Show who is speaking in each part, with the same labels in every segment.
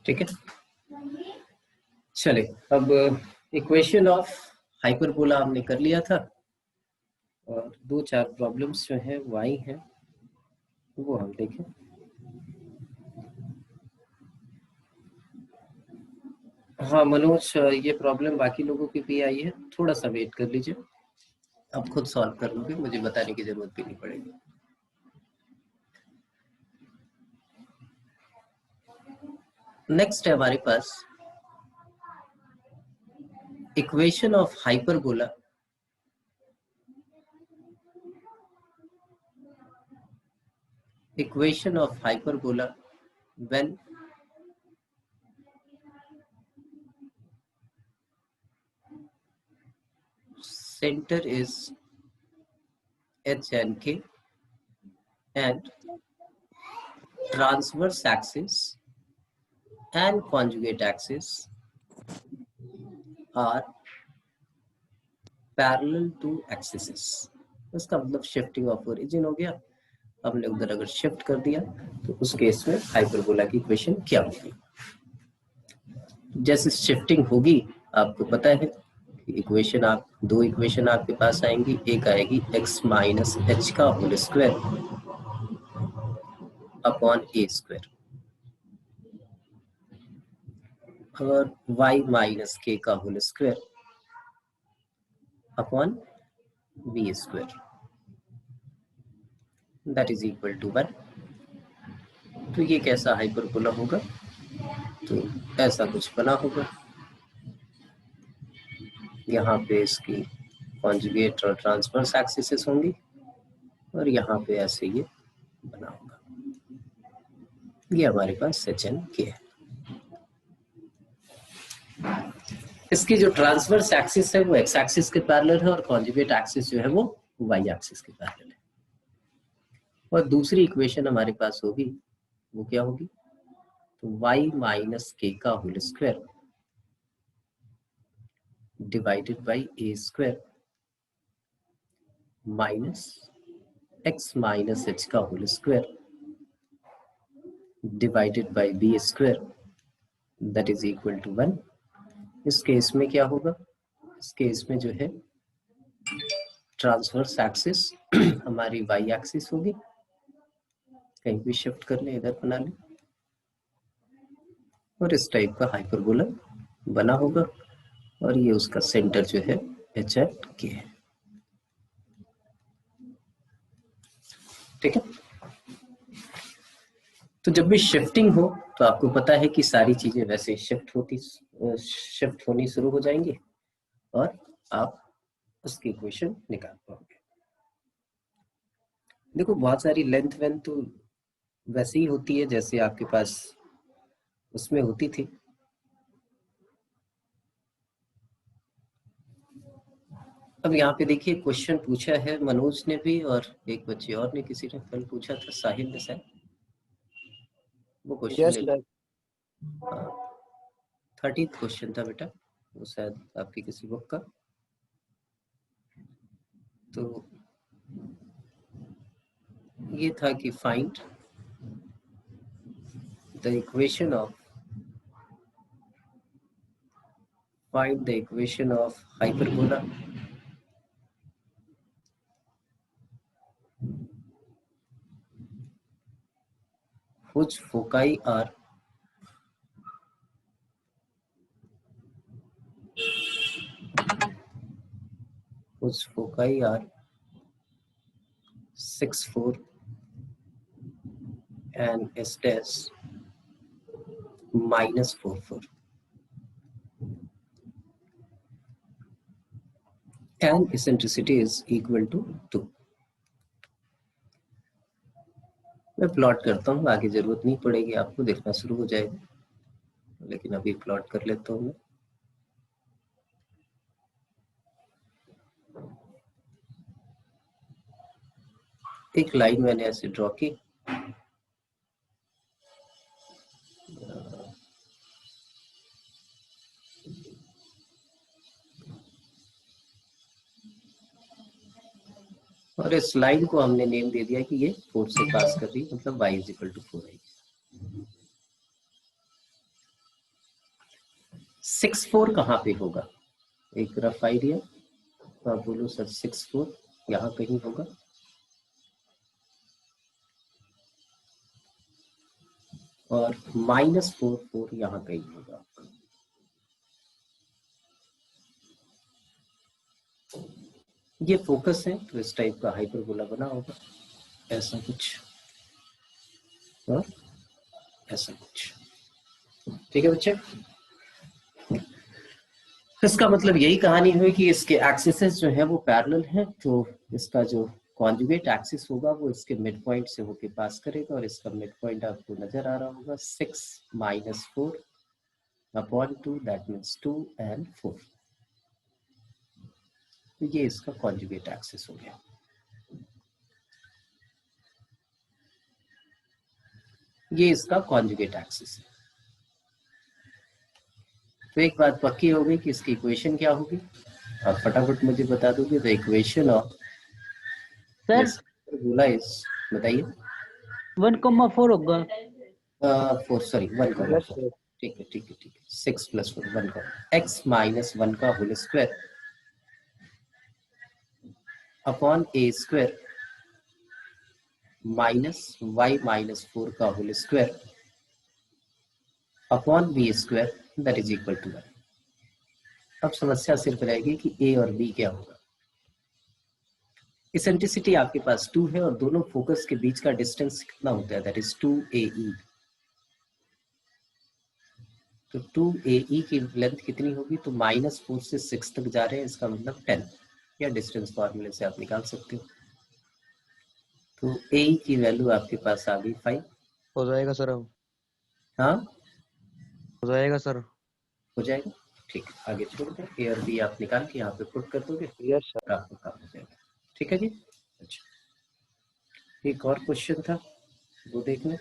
Speaker 1: ठीक है, चले अब इक्वेशन ऑफ हाइपरबोला हमने कर लिया था और दो चार प्रॉब्लम्स जो हैं वो आई हैं, वो हम देखें। हाँ मनोज, ये प्रॉब्लम बाकी लोगों की भी आई है, थोड़ा सा वेट कर लीजिए, आप खुद सॉल्व कर लोगे, मुझे बताने की जरूरत भी नहीं पड़ेगी। नेक्स्ट है हमारे पास equation of hyperbola when center is H and K and transverse axis and conjugate axis are parallel to axes। इसका मतलब शिफ्टिंग ऑफ ओरिजिन हो गया, हमने उधर अगर शिफ्ट कर दिया तो उस केस में हाइपरबोला की इक्वेशन क्या होगी। जैसे शिफ्टिंग होगी आपको पता है कि इक्वेशन आप दो इक्वेशन आपके पास आएंगी, एक आएगी x माइनस एच का होल स्क्वायर अपॉन ए स्क्वायर और y माइनस के का whole square upon B square, that is equal to 1। तो ये कैसा हाइपरबोला होगा, तो ऐसा कुछ बना होगा, यहाँ पे इसकी कॉन्जुगेट और ट्रांसवर्स एक्सिस होंगी और यहाँ पे ऐसे ये बना होगा। ये हमारे पास एच एन के है। इसकी जो ट्रांसवर्स एक्सिस है वो एक्स एक्सिस के पैरेलल है और कॉन्जुगेट एक्सिस जो है वो वाई एक्सिस के पैरेलल है। और दूसरी इक्वेशन हमारे पास होगी वो क्या होगी, तो y माइनस के का whole square divided by a square minus x minus h का whole square divided by b square, that is equal to 1। इस केस में क्या होगा, इस केस में जो है ट्रांसवर्स एक्सिस हमारी वाई एक्सिस होगी, कहीं भी शिफ्ट कर ले, इधर बना ले, और इस टाइप का हाइपरबोला बना होगा और ये उसका सेंटर जो है एच एट के है। ठीक है, तो जब भी शिफ्टिंग हो तो आपको पता है कि सारी चीजें वैसे शिफ्ट होनी शुरू हो जाएंगी और आप उसकी इक्वेशन निकाल पाओगे। देखो बहुत सारी लेंथ वेंथ तो वैसे ही होती है जैसे आपके पास उसमें होती थी। अब यहाँ पे देखिए क्वेश्चन पूछा है मनोज ने भी और एक बच्चे और ने, किसी ने कल पूछा था, साहिल ने शायद, वो क्वेश्चन ले लो। 30th क्वेश्चन था बेटा वो, शायद आपकी किसी बुक का। तो ये था कि find the equation of hyperbola whose foci are whose foci are 6, 4 and S dash minus 4, 4 and eccentricity is equal to 2। मैं प्लॉट करता हूँ, आगे जरूरत नहीं पड़ेगी, आपको देखना शुरू हो जाएगा, लेकिन अभी प्लॉट कर लेता हूँ मैं। एक लाइन मैंने ऐसे ड्रॉ की, और इस लाइन को हमने नेम दे दिया कि ये 4 से पास कर रही है, मतलब y इज इक्वल टू 4 है। 6-4 कहाँ पे होगा? एक रफ आइडिया तो आप बोलो सर। 6-4 यहाँ कहीं होगा। और -4 यहाँ कहीं होगा। ये फोकस है तो इस टाइप का हाइपरबोला बना होगा, ऐसा कुछ और ऐसा कुछ। ठीक है बच्चे, इसका मतलब यही कहानी हुई कि इसके एक्सिसेस जो है वो पैरेलल है, तो इसका जो कॉन्जुगेट एक्सिस होगा वो इसके मिड पॉइंट से होके पास करेगा, और इसका मिड पॉइंट आपको नजर आ रहा होगा 6 - 4 अपॉन 2, दैट मीन्स 2 and 4। तो ये इसका कॉन्जुगेट एक्सिस हो गया। ये इसका कॉन्जुगेट एक्सिस है। तो एक बात पक्की हो गई कि इसकी इक्वेशन क्या होगी, आप फटाफट मुझे बता दोगे। द इक्वेशन ऑफ बोला इस, बताइए।
Speaker 2: 1,4 होगा।
Speaker 1: 4 सॉरी 1,4। ठीक है ठीक है ठीक है। 6 + 4 1 का x - 1 का whole square upon a square minus y - 4 का whole square upon b square that is equal to 1। अब समस्या सिर्फ रहेगी कि a और b क्या होगा। इसेंट्रिसिटी आपके पास 2 है और दोनों फोकस के बीच का डिस्टेंस कितना होता है, दैट इज 2ae। तो 2ae की लेंथ कितनी होगी, तो -4 से 6 तक जा रहे हैं, इसका मतलब 10, या डिस्टेंस फॉर्मूले से आप निकाल सकते हो। तो ae की वैल्यू आपके पास आ गई 5।
Speaker 3: हो जाएगा सर। अब
Speaker 1: हाँ
Speaker 3: हो जाएगा सर।
Speaker 1: हो जाएगा। ठीक है, आगे छोड़ दें। ए और बी आप निकाल के यहाँ पे पुट कर दोगे,
Speaker 3: यस सर।
Speaker 1: आपका काम हो जाएगा। ठीक है जी। अच्छा, एक और क्वेश्चन था वो देख लें।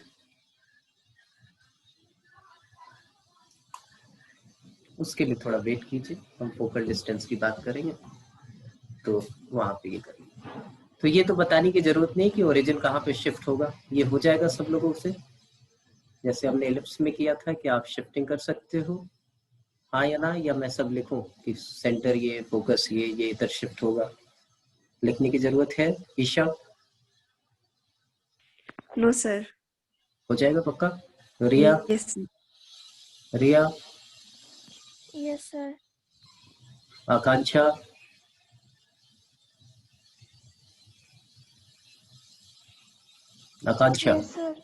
Speaker 1: उसके लिए थोड़ा वेट कीजिए, हम फोकल डिस्टेंस की बात करेंगे तो वहां पे ये करेंगे। तो ये तो बताने की जरूरत नहीं कि ओरिजिन कहाँ पे शिफ्ट होगा, ये हो जाएगा सब लोगों से। जैसे हमने एलिप्स में किया था कि आप शिफ्टिंग कर सकते हो, हाँ या ना, या मैं सब लिखूं कि सेंटर ये, फोकस ये इधर शिफ्ट होगा, लिखने की जरूरत है? ईशा?
Speaker 4: No sir.
Speaker 1: हो जाएगा पक्का? Riya?
Speaker 4: Yes.
Speaker 1: Riya?
Speaker 5: Yes sir.
Speaker 1: Akanksha? Akanksha?
Speaker 5: Yes sir.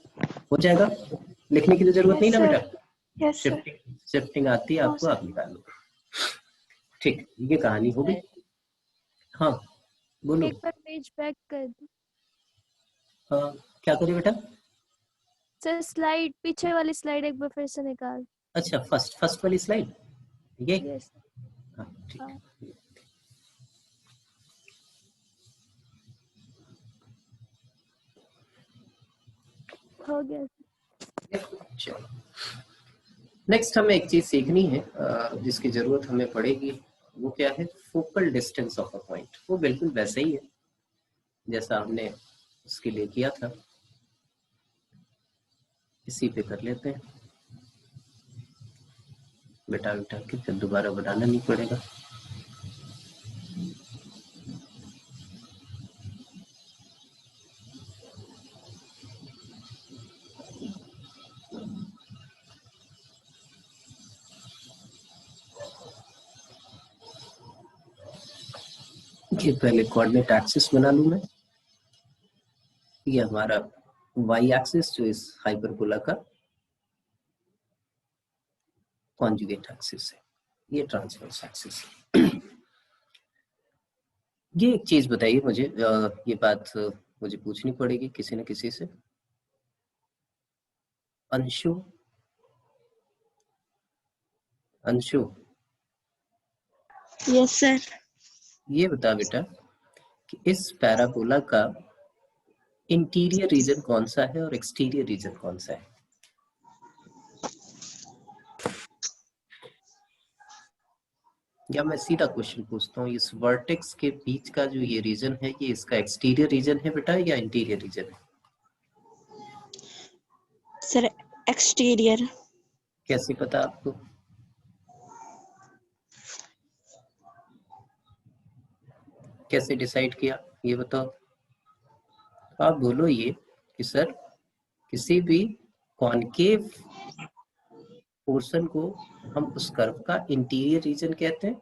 Speaker 1: हो जाएगा, लिखने की तो जरूरत नहीं
Speaker 5: यस
Speaker 1: ना
Speaker 5: सर।
Speaker 1: बेटा।
Speaker 5: Yes sir.
Speaker 1: शिफ्टिंग आती है
Speaker 5: नो
Speaker 1: आपको,
Speaker 5: सर।
Speaker 1: आप निकाल लो। ठीक, ये कहानी हो गई। हाँ बोलो।
Speaker 5: एक बार पेज बैक कर दो
Speaker 1: हाँ, क्या करें बेटा?
Speaker 5: सर। स्लाइड, पीछे वाली स्लाइड एक बार फिर से निकाल।
Speaker 1: अच्छा, फर्स्ट वाली स्लाइड ये।
Speaker 5: यस।
Speaker 1: हाँ ठीक
Speaker 5: हाँ।
Speaker 1: है।
Speaker 5: हो गया।
Speaker 1: चलो, नेक्स्ट हमें एक चीज सीखनी है जिसकी जरूरत हमें पड़ेगी, वो क्या है? Focal distance of a point. वो बिल्कुल वैसे ही है जैसा हमने उसके लिए किया था, इसी पे कर लेते हैं। बेटा के फिर दोबारा बनाना नहीं पड़ेगा। ये पहले कोऑर्डिनेट एक्सिस बना लूं मैं। ये हमारा वाई एक्सिस जो इस हाइपरबोला का कॉन्जुगेट एक्सिस है, ये ट्रांसवर्स एक्सिस है। ये एक चीज बताइए मुझे, ये बात मुझे पूछनी पड़ेगी किसी न किसी से। अंशु? अंशु?
Speaker 4: Yes sir.
Speaker 1: ये बता बेटा कि इस पैराबोला का इंटीरियर रीजन कौन सा है और एक्सटीरियर रीजन कौन सा है? या मैं सीधा क्वेश्चन पूछता हूँ, इस वर्टेक्स के बीच का जो ये रीजन है, ये इसका एक्सटीरियर रीजन है बेटा या इंटीरियर रीजन है?
Speaker 4: Sir exterior.
Speaker 1: कैसे पता आपको? कैसे डिसाइड किया ये बताओ। आप बोलो ये कि सर किसी भी कॉनकेव पोर्शन को हम उस कर्व का इंटीरियर रीजन कहते हैं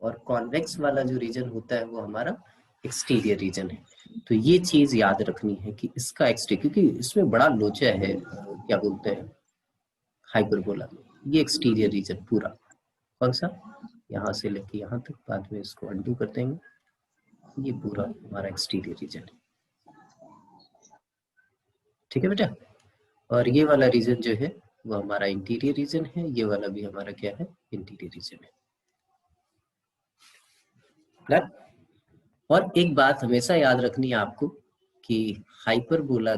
Speaker 1: और कॉन्वेक्स वाला जो रीजन होता है वो हमारा एक्सटीरियर रीजन है। तो ये चीज याद रखनी है कि इसका एक्सटीरियर, क्योंकि इसमें बड़ा लोचा है, क्या बोलते हैं, हाइपरबोला। ये एक्सटीरियर रीजन पूरा कौन सा, यहाँ से लेके यहाँ तक, बाद में इसको अंडू कर देंगे, ये पूरा हमारा एक्सटीरियर रीजन है। ठीक है बेटा। और ये वाला रीजन जो है वो हमारा इंटीरियर रीजन है, ये वाला भी हमारा क्या है, इंटीरियर रीजन है ना। और एक बात हमेशा याद रखनी है आपको कि हाइपरबोला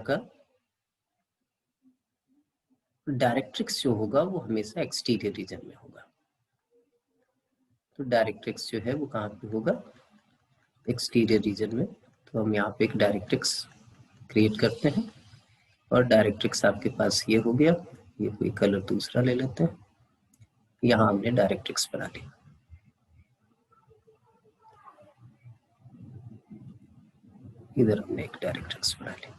Speaker 1: का डायरेक्ट्रिक्स जो होगा वो हमेशा एक्सटीरियर रीजन में होगा। तो डायरेक्ट्रिक्स जो है वो कहाँ पे होगा, एक्सटीरियर रीजन में। तो हम यहाँ पे एक डायरेक्ट्रिक्स क्रिएट करते हैं और डायरेक्ट्रिक्स आपके पास ये हो गया। ये कोई कलर दूसरा ले लेते हैं, यहाँ हमने डायरेक्ट्रिक्स बना लिया। इधर हमने एक डायरेक्ट्रिक्स बना लिया।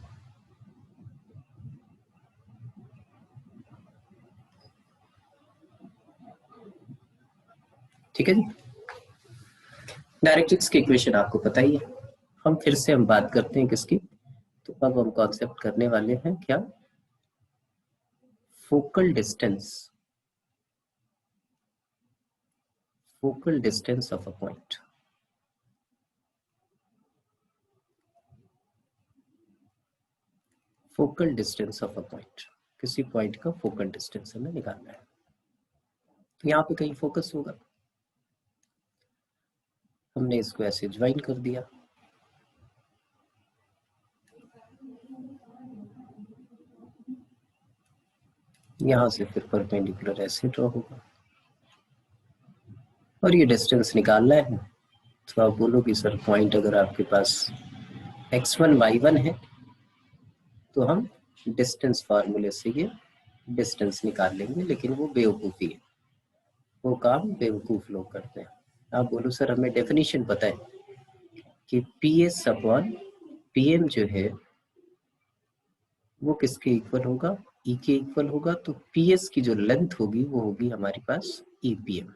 Speaker 1: ठीक है जी। डायरेक्ट्रिक्स की इक्वेशन आपको पता ही है। हम फिर से हम बात करते हैं किसकी, तो अब हम कॉन्सेप्ट करने वाले हैं क्या, focal distance of a point. Focal distance of a point, किसी पॉइंट का फोकल डिस्टेंस हमें निकालना है। तो यहाँ पे कहीं फोकस होगा, हमने इसको ऐसे ज्वाइन कर दिया। यहां से फिर परपेंडिकुलर ऐसे ड्रॉ होगा और ये डिस्टेंस निकालना है। तो आप बोलो कि सर पॉइंट अगर आपके पास x1 y1 है तो हम डिस्टेंस फार्मूले से ये डिस्टेंस निकाल लेंगे, लेकिन वो बेवकूफ़ी है, वो काम बेवकूफ़ लोग करते हैं। आप बोलो सर हमें डेफिनेशन पता है कि PS अपॉन PM जो है वो किसके इक्वल होगा, E के इक्वल होगा। तो PS की जो लेंथ होगी वो होगी हमारे पास EPM।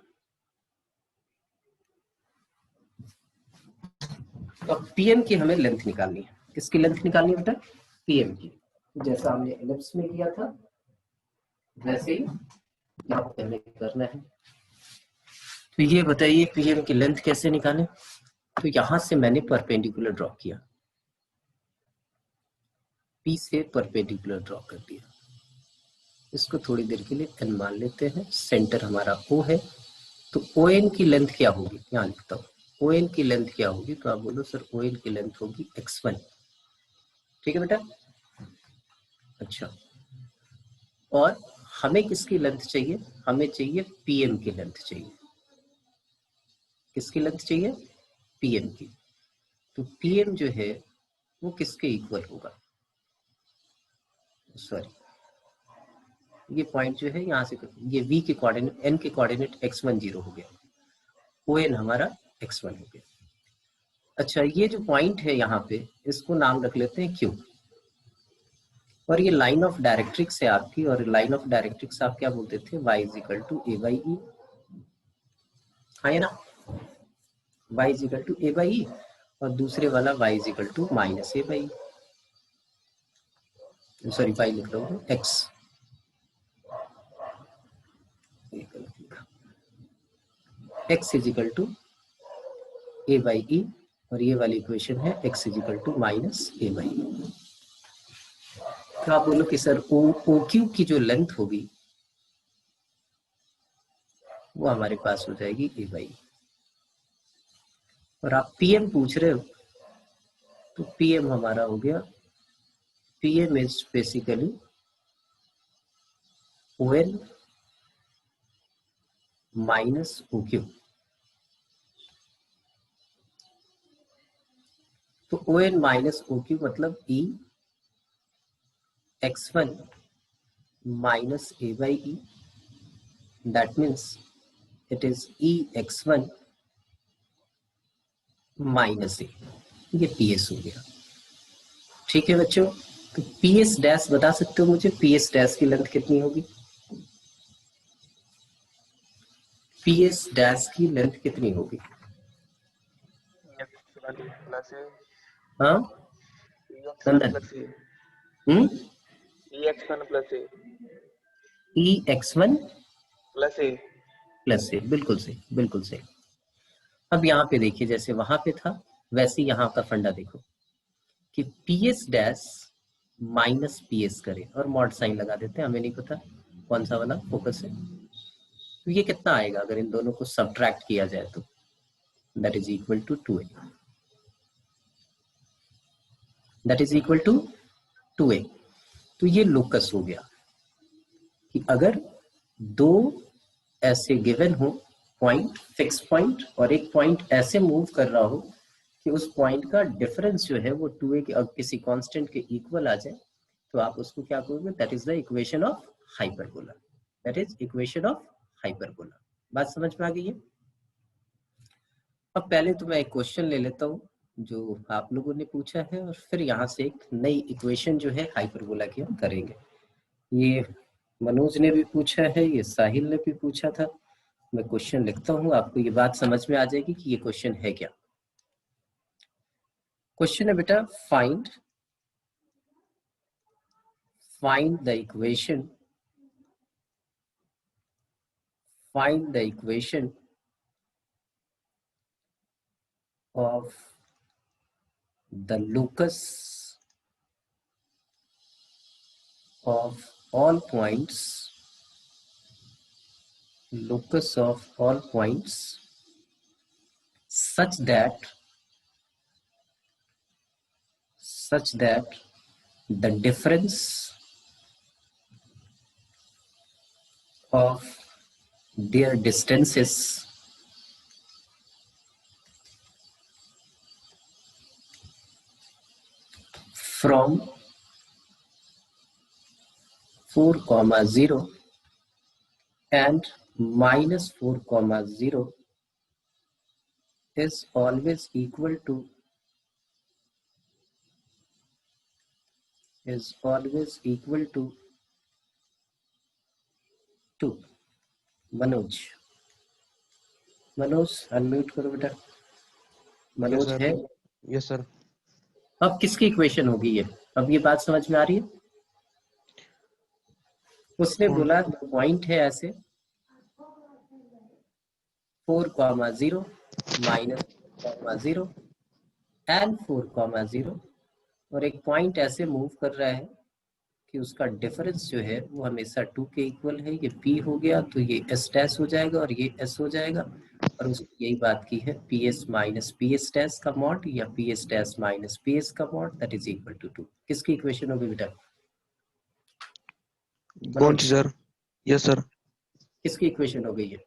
Speaker 1: तो PM की हमें लेंथ निकालनी है। किसकी लेंथ निकालनी है बेटा, PM की। जैसा हमने एलिप्स में किया था वैसे ही यहाँ पहले करना है। तो ये बताइए PM की लेंथ कैसे निकालें। तो यहां से मैंने परपेंडिकुलर ड्रॉ किया, P से परपेंडिकुलर ड्रॉ कर दिया। इसको थोड़ी देर के लिए n मान लेते हैं। सेंटर हमारा O है, तो ON की लेंथ क्या होगी, यहाँ लिखता हूँ। ON की लेंथ क्या होगी, तो आप बोलो सर ON की लेंथ होगी x1। ठीक है बेटा। अच्छा, और हमें किसकी लेंथ चाहिए, हमें चाहिए PM की लेंथ चाहिए। किसकी लेंथ चाहिए, PM की। तो PM जो है वो किसके इक्वल होगा, सॉरी ये पॉइंट जो है यहाँ से, ये V के कोऑर्डिनेट, N के कोऑर्डिनेट x1 0 हो गया, ON हमारा x1 हो गया। अच्छा, ये जो पॉइंट है यहाँ पे इसको नाम रख लेते हैं Q। और ये लाइन ऑफ डायरेक्ट्रिक्स है आपकी, और लाइन ऑफ डायरेक्ट्रिक्स आप क्या बोलते थे, y equal to a by e, है ना, y equal to a by e, और दूसरे वाला y equal to minus a by, sorry y लिख रहा हूँ x, x is equal to a by e, और ये वाली इक्वेशन है x is equal to minus a by e. तो आप बोलो कि सर OQ की जो लेंथ होगी वो हमारे पास हो जाएगी a बाई, और आप PM पूछ रहे हो तो PM हमारा हो गया, PM is basically ON minus OQ। तो ON माइनस OQ मतलब E x1 minus a by e, that means it is EX1 minus a, ये PS हो गया। ठीक है बच्चों, तो PS डैश बता सकते हो मुझे, PS डैश की लेंथ कितनी होगी? PS डैश की लेंथ कितनी होगी? हाँ नंदन, EX1 प्लस ए, बिल्कुल सही, बिल्कुल सही। अब यहाँ पे देखिए, जैसे वहां पे था वैसे यहाँ का फंडा देखो कि PS डैश माइनस PS करे और मॉड साइन लगा देते हैं, हमें नहीं पता कौन सा वाला फोकस है। तो ये कितना आएगा अगर इन दोनों को सब्ट्रैक्ट किया जाए तो? That is equal to 2a, that is equal to 2a। तो ये लोकस हो गया कि अगर दो ऐसे गिवन हो पॉइंट, फिक्स पॉइंट, और एक पॉइंट ऐसे मूव कर रहा हो कि उस पॉइंट का डिफरेंस जो है वो 2a के किसी कांस्टेंट के इक्वल आ जाए, तो आप उसको क्या कहोगे? That is the equation of hyperbola, that is equation of hyperbola. बात समझ में आ गई है? अब पहले तो मैं एक क्वेश्चन ले लेता हूँ जो आप लोगों ने पूछा है, और फिर यहाँ से एक नई इक्वेशन जो है हाइपरबोला की हम करेंगे। ये मनोज ने भी पूछा है, ये साहिल ने भी पूछा था। मैं क्वेश्चन लिखता हूँ, आपको ये बात समझ में आ जाएगी कि ये क्वेश्चन है क्या। क्वेश्चन है बेटा, find the equation of the locus of all points such that the difference of their distances from 4,0 and -4,0 is always equal to 2। Manoj unmute करो बेटा। मनोज है?
Speaker 3: Yes sir.
Speaker 1: अब किसकी इक्वेशन होगी ये? अब ये बात समझ में आ रही है? उसने बोला पॉइंट है ऐसे 4,0 -4,0 एंड 4,0, और एक पॉइंट ऐसे मूव कर रहा है कि उसका डिफरेंस जो है वो हमेशा 2 के इक्वल है। ये P हो गया तो ये S डैश हो जाएगा और ये S हो जाएगा, और उसने यही बात की है PS माइनस PS डैश का मॉड या PS डैश माइनस PS का mod, that is equal to 2। किसकी इक्वेशन होगी बेटा?
Speaker 3: कौन सी सर? Yes sir.
Speaker 1: किसकी इक्वेशन हो गई है?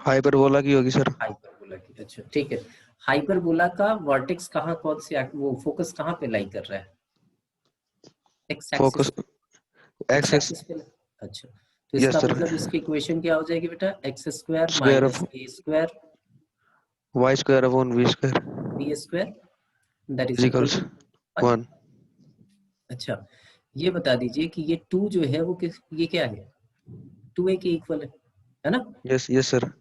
Speaker 3: हाइपरबोला की होगी सर।
Speaker 1: हाइपरबोला की। अच्छा ठीक है, हाइपरबोला का वर्टेक्स कहाँ, कौन से वो फोकस कहाँ पे लाई कर रहा है? एक्स
Speaker 3: फोकस
Speaker 1: एक्सिस पे। अच्छा, तो
Speaker 3: यस
Speaker 1: इसका
Speaker 3: सर।
Speaker 1: मतलब इसकी इक्वेशन क्या हो जाएगी बेटा? X square
Speaker 3: square
Speaker 1: minus
Speaker 3: of
Speaker 1: a square
Speaker 3: y square upon v square
Speaker 1: b square, that is
Speaker 3: is
Speaker 1: equal
Speaker 3: equals
Speaker 1: to 1।
Speaker 3: 1।
Speaker 1: अच्छा, ये बता दीजिए कि ये 2 जो है वो किस, ये क्या है? 2a के इक्वल है ना?
Speaker 3: Yes yes sir.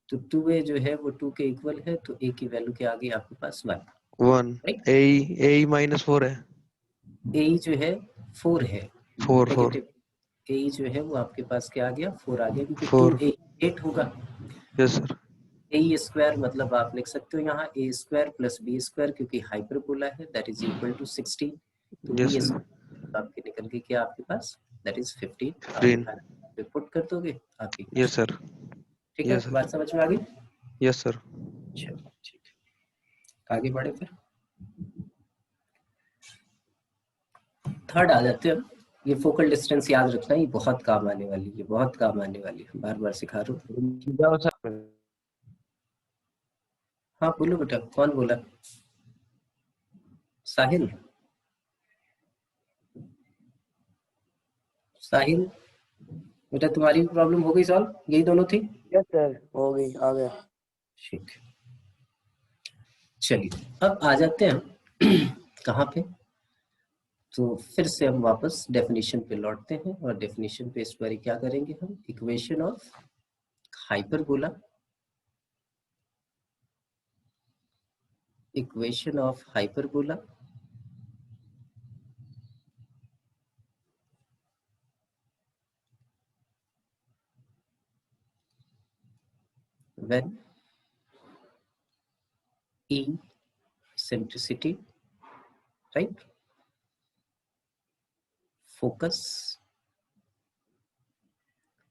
Speaker 1: तो 2a जो है वो 2 के इक्वल है, तो a की वैल्यू क्या आ गई आपके पास? 1।
Speaker 3: 1
Speaker 1: राइट,
Speaker 3: a माइनस 4 है।
Speaker 1: a जो है 4 है,
Speaker 3: 4
Speaker 1: नेगेटिव a जो है वो आपके पास क्या आ गया? 4 आ गया, क्योंकि
Speaker 3: 4
Speaker 1: 2a 8 होगा।
Speaker 3: Yes sir.
Speaker 1: ए स्क्वायर मतलब आप लिख सकते हो यहाँ ए स्क्वायर प्लस बी स्क्वायर, क्योंकि हाइपरबोला है, दैट इज इक्वल टू 16। तो
Speaker 3: यस
Speaker 1: बी
Speaker 3: सर।
Speaker 1: स्क्वायर आपके निकल के क्या आपके पास? That is 15। आप
Speaker 3: 15
Speaker 1: यहाँ पे पुट कर दोगे आपकी
Speaker 3: यस
Speaker 1: क्वेश्चन।
Speaker 3: सर।
Speaker 1: ठीक है,
Speaker 3: यस सर।
Speaker 1: बात समझ में आ गई?
Speaker 3: Yes sir.
Speaker 1: अच्छा ठीक है, आगे बढ़े फिर। थर्ड आ जाते हैं। ये फोकल डिस्टेंस याद रखना, ये बहुत काम आने वाली है, बहुत काम आने वाली है, बार बार सिखा रहा हूँ। हाँ बोलो बेटा, कौन बोला? साहिल? साहिल बेटा तुम्हारी भी प्रॉब्लम हो गई सॉल्व, यही दोनों थी?
Speaker 4: यस सर, हो गई, आ गया।
Speaker 1: ठीक, चलिए अब आ जाते हैं कहाँ पे, तो फिर से हम वापस डेफिनेशन पे लौटते हैं और डेफिनेशन पे इस बार क्या करेंगे हम, equation of hyperbola, equation of hyperbola when eccentricity, right, focus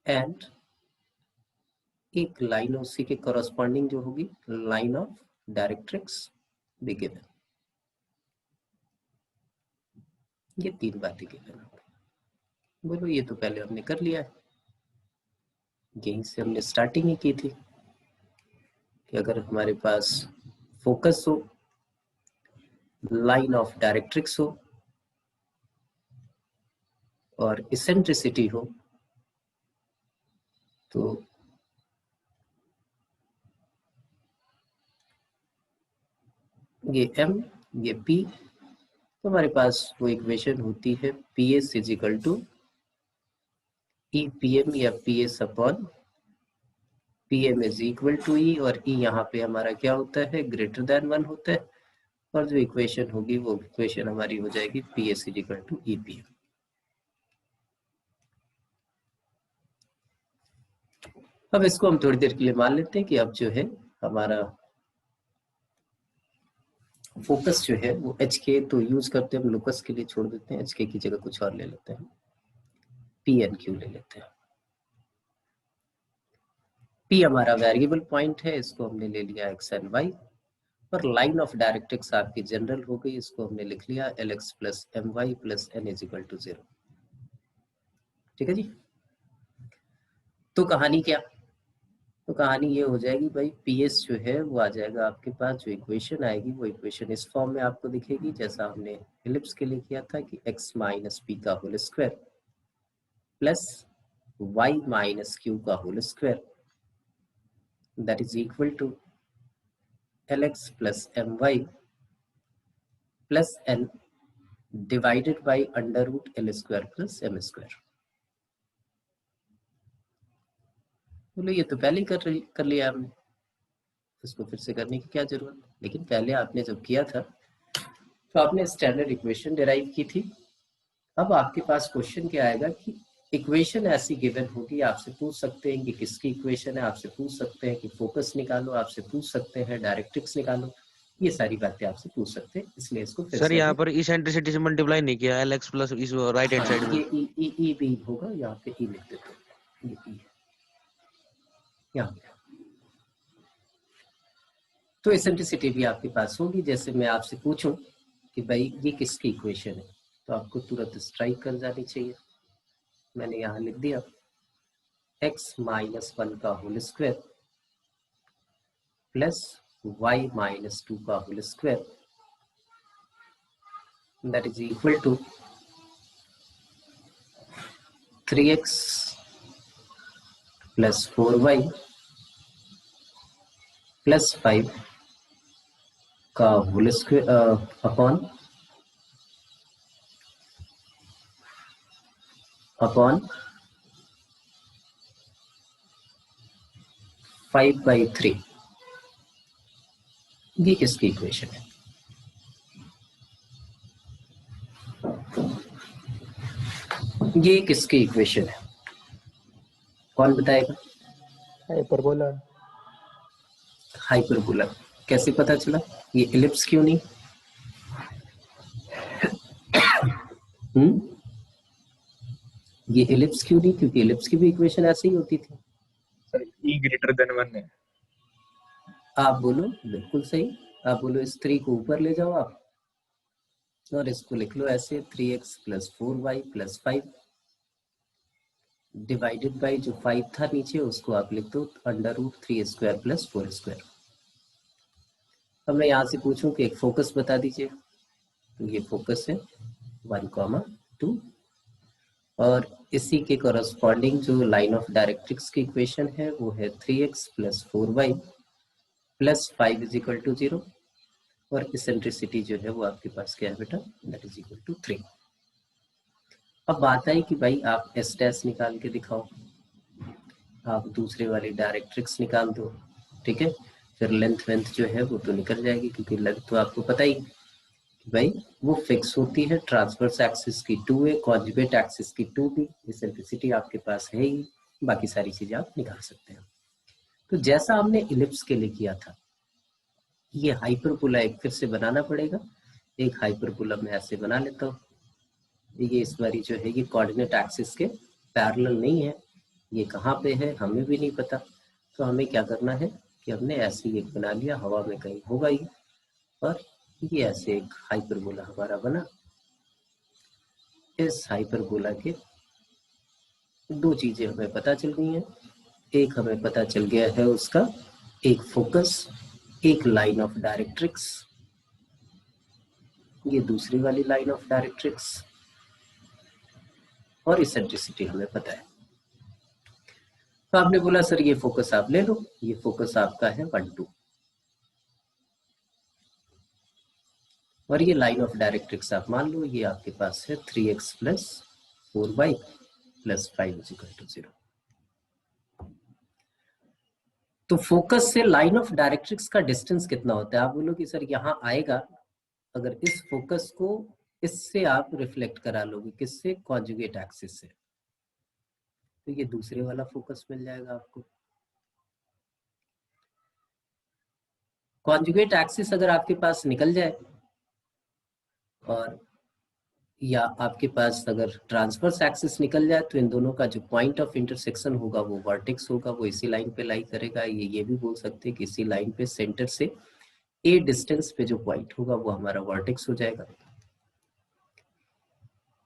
Speaker 1: and एक लाइन उसी के कॉरस्पॉन्डिंग जो होगी लाइन ऑफ डायरेक्ट्रिक्स भी गिवन, ये तीन बातें गिवन होगी। बोलो ये तो पहले हमने कर लिया है, यहीं से हमने स्टार्टिंग ही की थी कि अगर हमारे पास फोकस हो, लाइन ऑफ डायरेक्ट्रिक्स हो और इसेंट्रिसिटी हो, तो ये m ये p, तो हमारे पास वो इक्वेशन होती है PS इजिकल टू EPM या PS upon PM is equal to E, और E यहाँ पे हमारा क्या होता है, ग्रेटर देन 1 होता है, और जो इक्वेशन होगी वो इक्वेशन हमारी हो जाएगी PS इजिकल टू EPM। अब इसको हम थोड़ी देर के लिए मान लेते हैं कि अब जो है हमारा फोकस जो है वो HK तो यूज करते हैं हम, लोकस के लिए छोड़ देते हैं, HK की जगह कुछ और ले लेते हैं, PNQ ले लेते हैं। P हमारा वेरिएबल पॉइंट है, इसको हमने ले लिया x एंड y, और लाइन ऑफ डायरेक्ट्रिक्स आपकी जनरल हो गई, इसको हमने लिख लिया LX plus MY plus N is equal to 0। ठीक है जी, तो कहानी क्या, तो कहानी ये हो जाएगी भाई, PS जो है वो आ जाएगा आपके पास, जो इक्वेशन आएगी वो इक्वेशन इस फॉर्म में आपको दिखेगी जैसा हमने एलिप्स के लिए किया था कि x माइनस पी का whole square plus y minus q का whole square that is equal to LX plus MY plus N divided by under root L square plus M square. बोलो ये तो पहले ही कर लिया हमने, इसको फिर से करने की क्या जरूरत, लेकिन पहले आपने जब किया था तो आपने स्टैंडर्ड इक्वेशन डिराइव की थी। अब आपके पास क्वेश्चन क्या आएगा कि इक्वेशन ऐसी गिवन होगी, आपसे पूछ सकते हैं कि किसकी इक्वेशन है, आपसे पूछ सकते हैं कि फोकस निकालो, आपसे पूछ सकते हैं डायरेक्ट्रिक्स निकालो, ये सारी बातें आपसे पूछ सकते हैं, इसलिए इसको फिर
Speaker 3: सर
Speaker 1: से
Speaker 3: यहाँ पर इसेंट्रिसिटी से मल्टीप्लाई नहीं किया, LX प्लस इस राइट हैंड साइड में।
Speaker 1: ये ई भी होगा, यहाँ पे ई लिख देते हैं, ये ई है यहाँ पे। तो इसेंट्रिसिटी भी आपके पास होगी, जैसे मैं आपसे पूछूं कि भाई ये किसकी इक्वेशन है, तो आपको तुरंत स्ट्राइक कर जानी चाहिए। मैंने यहाँ लिख दिया x माइनस 1 का whole square plus y minus 2 का whole square that is equal to 3x plus 4y plus 5 का होल स्क्वायर अपॉन 5/3। ये किसकी इक्वेशन है, ये किसकी इक्वेशन है, कौन बताएगा?
Speaker 4: हाइपरबोला।
Speaker 1: हाइपरबोला कैसे पता चला, ये एलिप्स क्यों नहीं? ये एलिप्स क्यों नहीं, क्योंकि एलिप्स की भी इक्वेशन ऐसे ही होती थी।
Speaker 4: सर E ग्रेटर देन 1 है।
Speaker 1: आप बोलो, बिल्कुल सही, आप बोलो इस 3 को ऊपर ले जाओ आप, और इसको लिख लो ऐसे 3x plus 4y plus 5 divided by जो 5 था नीचे उसको आप लिख दो under root 3 square plus 4 square. अब मैं यहाँ से पूछूं कि एक फोकस बता दीजिए, तो ये फोकस है 1, 2, और इसी के कॉरस्पॉन्डिंग जो लाइन ऑफ डायरेक्ट्रिक्स की इक्वेशन है वो है 3x plus 4y plus 5 is equal to 0, और इसेंट्रिसिटी जो है वो आपके पास क्या है बेटा, दैट इज इक्वल टू 3। अब बात आई कि भाई आप एस डैश निकाल के दिखाओ, आप दूसरे वाली डायरेक्ट्रिक्स निकाल दो, ठीक है। फिर लेंथ जो है वो तो निकल जाएगी, क्योंकि लेंथ तो आपको पता ही कि भाई वो फिक्स होती है, ट्रांसवर्स एक्सिस की 2a, कॉन्जुगेट एक्सिस की 2b, इसेंट्रिसिटी आपके पास है ही, बाकी सारी चीजें आप निकाल सकते हैं। तो जैसा हमने इलिप्स के लिए किया था, ये हाइपरबोला एक फिर से बनाना पड़ेगा। एक हाइपरबोला मैं ऐसे बना लेता हूँ, ये इस बारी जो है ये कोऑर्डिनेट एक्सिस के पैरेलल नहीं है, ये कहाँ पे है हमें भी नहीं पता। तो हमें क्या करना है कि हमने ऐसे ही एक बना लिया, हवा में कहीं होगा ही, और ये ऐसे एक हाइपरबोला हमारा बना। इस हाइपरबोला के दो चीजें हमें पता चल गई हैं। एक हमें पता चल गया है उसका एक फोकस, एक लाइन ऑफ डायरेक्ट्रिक्स, ये दूसरी वाली लाइन ऑफ डायरेक्ट्रिक्स, और इसेंट्रिसिटी हमें पता है। तो आपने बोला सर ये फोकस आप ले लो, ये फोकस आपका है 1 2, और ये लाइन ऑफ डायरेक्ट्रिक्स आप मान लो ये आपके पास है 3x plus 4y plus 5 is equal to 0। तो फोकस से लाइन ऑफ डायरेक्ट्रिक्स का डिस्टेंस कितना होता है? आप बोलो कि सर यहाँ आएगा, अगर इस फोकस को इससे आप रिफ्लेक्ट करा लोगे, किससे? कॉन्जुगेट एक्सिस से, तो ये दूसरे वाला फोकस मिल जाएगा आपको। कॉन्जुगेट एक्सिस अगर आपके पास निकल जाए, और या आपके पास अगर ट्रांसवर्स एक्सिस निकल जाए, तो इन दोनों का जो पॉइंट ऑफ इंटरसेक्शन होगा वो वर्टेक्स होगा, वो इसी लाइन पे लाई करेगा। ये भी बोल सकते हैं कि इसी लाइन पे सेंटर से ए डिस्टेंस पे जो पॉइंट होगा वो हमारा वर्टेक्स हो जाएगा।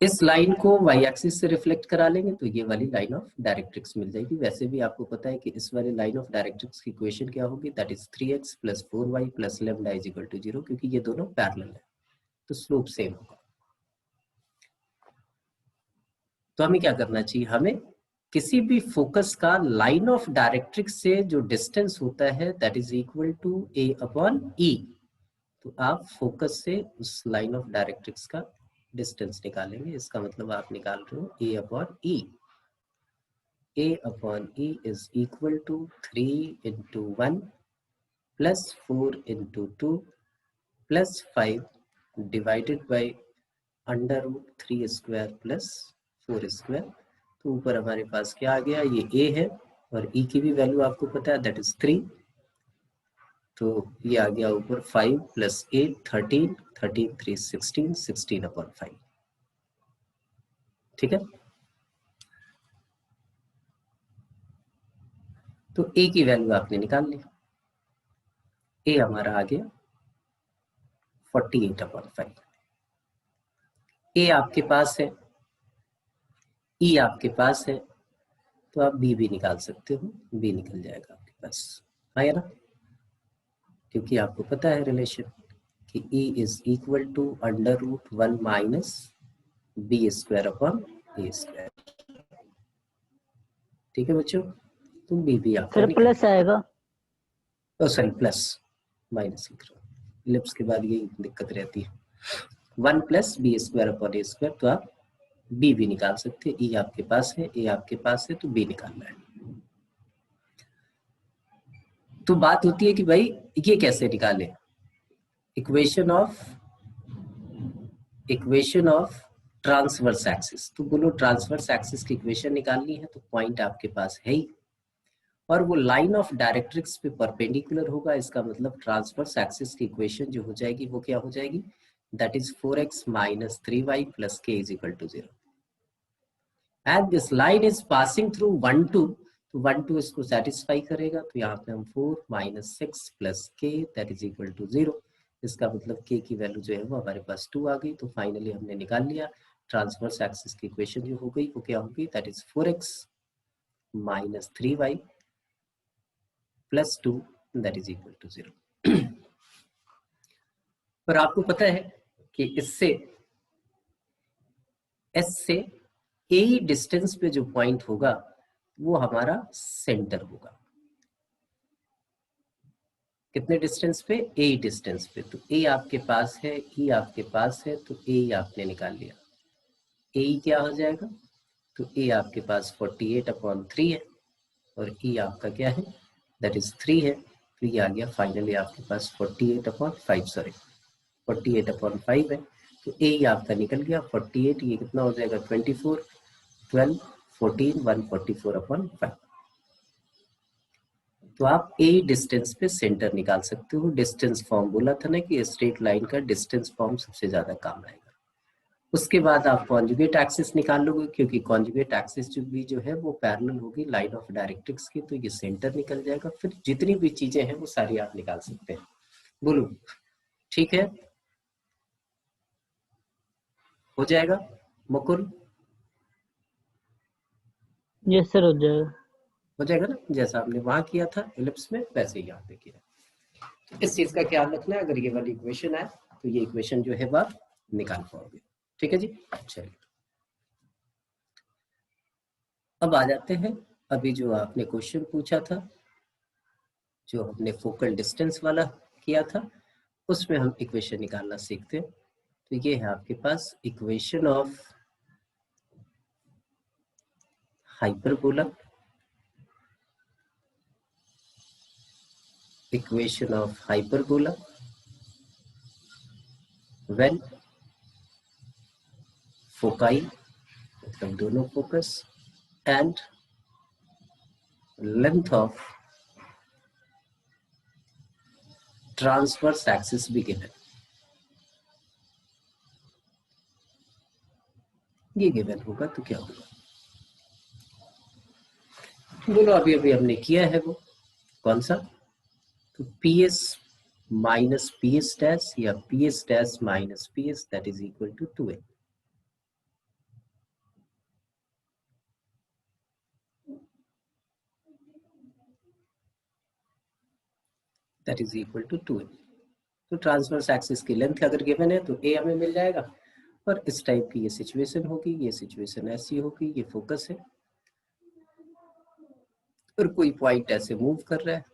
Speaker 1: इस लाइन को वाई एक्सिस से रिफ्लेक्ट करा लेंगे तो ये वाली लाइन ऑफ डायरेक्ट्रिक्स मिल जाएगी। वैसे भी आपको पता है कि इस वाली लाइन ऑफ डायरेक्ट्रिक्स की इक्वेशन क्या होगी, that is 3x plus 4y plus lambda is equal to 0, क्योंकि ये दोनों पैरेलल है, तो स्लोप सेम होगा। तो हमें क्या करना चाहिए, हमें किसी भी फोकस का लाइन ऑफ डायरेक्ट्रिक्स से जो डिस्टेंस होता है that is equal to a upon e। तो आप फोकस से उस लाइन ऑफ डायरेक्ट्रिक्स का डिस्टेंस निकालेंगे, इसका मतलब आप निकाल रहे हो a upon e। a upon e is equal to 3 into 1 plus 4 into 2 plus 5 divided by under root 3 square plus 4 square. तो ऊपर हमारे पास क्या आ गया, ये a है, और e की भी वैल्यू आपको पता है दैट इज 3, तो ये आ गया ऊपर 5 प्लस 8 13, 13 3 16, 16 अपॉन 5, ठीक है। तो a की वैल्यू आपने निकाल ली, a हमारा आ गया 48 अपॉन 5। a आपके पास है, e आपके पास है, तो आप b भी निकाल सकते हो, b निकल जाएगा आपके पास, है ना, क्योंकि आपको पता है रिलेशन कि e is equal to under root 1 minus B square upon A square, ठीक है बच्चों। तो b भी आपका
Speaker 2: सर प्लस आएगा,
Speaker 1: सॉरी प्लस, माइनस लिख रहा हूँ, इलिप्स के बाद यही दिक्कत रहती है। 1 प्लस बी स्क्वायर अपॉन ए स्क्वायर, तो आप b भी निकाल सकते हैं, e आपके पास है, a आपके पास है, तो b निकालना है। तो बात होती है कि भाई ये कैसे निकाले, इक्वेशन ऑफ ट्रांसवर्स एक्सिस। तो बोलो ट्रांसवर्स एक्सिस की इक्वेशन निकालनी है, तो पॉइंट आपके पास है ही, और वो लाइन ऑफ डायरेक्ट्रिक्स पे परपेंडिकुलर होगा, इसका मतलब ट्रांसवर्स एक्सिस की इक्वेशन जो हो जाएगी वो क्या हो जाएगी, that is 4x minus 3y plus k is equal to 0। And this line is passing through 1 2, तो 1 2 इसको सेटिस्फाई करेगा, तो यहाँ पे हम 4 minus 6 plus k that is equal to 0। इसका मतलब k की वैल्यू जो है वो हमारे पास 2 आ गई। तो फाइनली हमने निकाल लिया ट्रांसवर्स एक्सिस की इक्वेशन जो हो गई वो क्या होगी, that is 4x minus 3y plus 2 that is equal to 0। पर आपको पता है कि इससे s से ए डिस्टेंस पे जो पॉइंट होगा वो हमारा सेंटर होगा। कितने डिस्टेंस पे? ए डिस्टेंस पे। तो ए आपके पास है, ई आपके पास है, तो ए आपने निकाल लिया। ए क्या हो जाएगा? तो ए आपके पास 48/3 है और ई आपका क्या है? दैट इज 3 है। तो ये आ गया फाइनली आपके पास 48/5, सॉरी 48/5 है। तो ए आपका निकल गया 48, ये कितना हो जाएगा? 24, 12, 14, 144/5। तो आप ए डिस्टेंस पे सेंटर निकाल सकते हो। डिस्टेंस फॉर्म बोला था ना कि स्ट्रेट लाइन का डिस्टेंस फॉर्म सबसे ज्यादा काम आएगा। उसके बाद आप कॉन्जुगेट एक्सिस निकाल लोगे, क्योंकि कॉन्जुगेट एक्सिस जो है वो पैरेलल होगी लाइन ऑफ डायरेक्ट्रिक्स की, तो ये सेंटर निकल जाएगा। फिर जितनी भी चीजें हैं वो सारी आप निकाल सकते हैं। बोलो ठीक है? हो जाएगा मुकुल?
Speaker 2: यस सर, हो जाएगा।
Speaker 1: हो जाएगा ना? जैसा आपने वहां किया था एलिप्स में, वैसे ही यहाँ पे किया। इस चीज का ख्याल रखना है, अगर ये वाली इक्वेशन आए तो ये इक्वेशन जो है वो आप निकाल पाओगे। ठीक है जी? चलिए अब आ जाते हैं, अभी जो आपने क्वेश्चन पूछा था, जो हमने फोकल डिस्टेंस वाला किया था, उसमें हम इक्वेशन निकालना सीखते हैं। तो ये है आपके पास equation of hyperbola, equation of hyperbola when foci, मतलब दोनों focus, and length of transverse axis भी गिवन। ये गिवन होगा तो क्या होगा? बोलो। अभी अभी हमने किया है वो कौन सा? तो PS माइनस PS डैश या PS dash minus PS, that is equal to 2a। That is equal to 2a। तो ट्रांसवर्स एक्सिस की लेंथ अगर गिवन है तो a हमें मिल जाएगा, और इस टाइप की ये सिचुएशन होगी, ये सिचुएशन ऐसी होगी, ये फोकस है और कोई पॉइंट ऐसे मूव कर रहा है,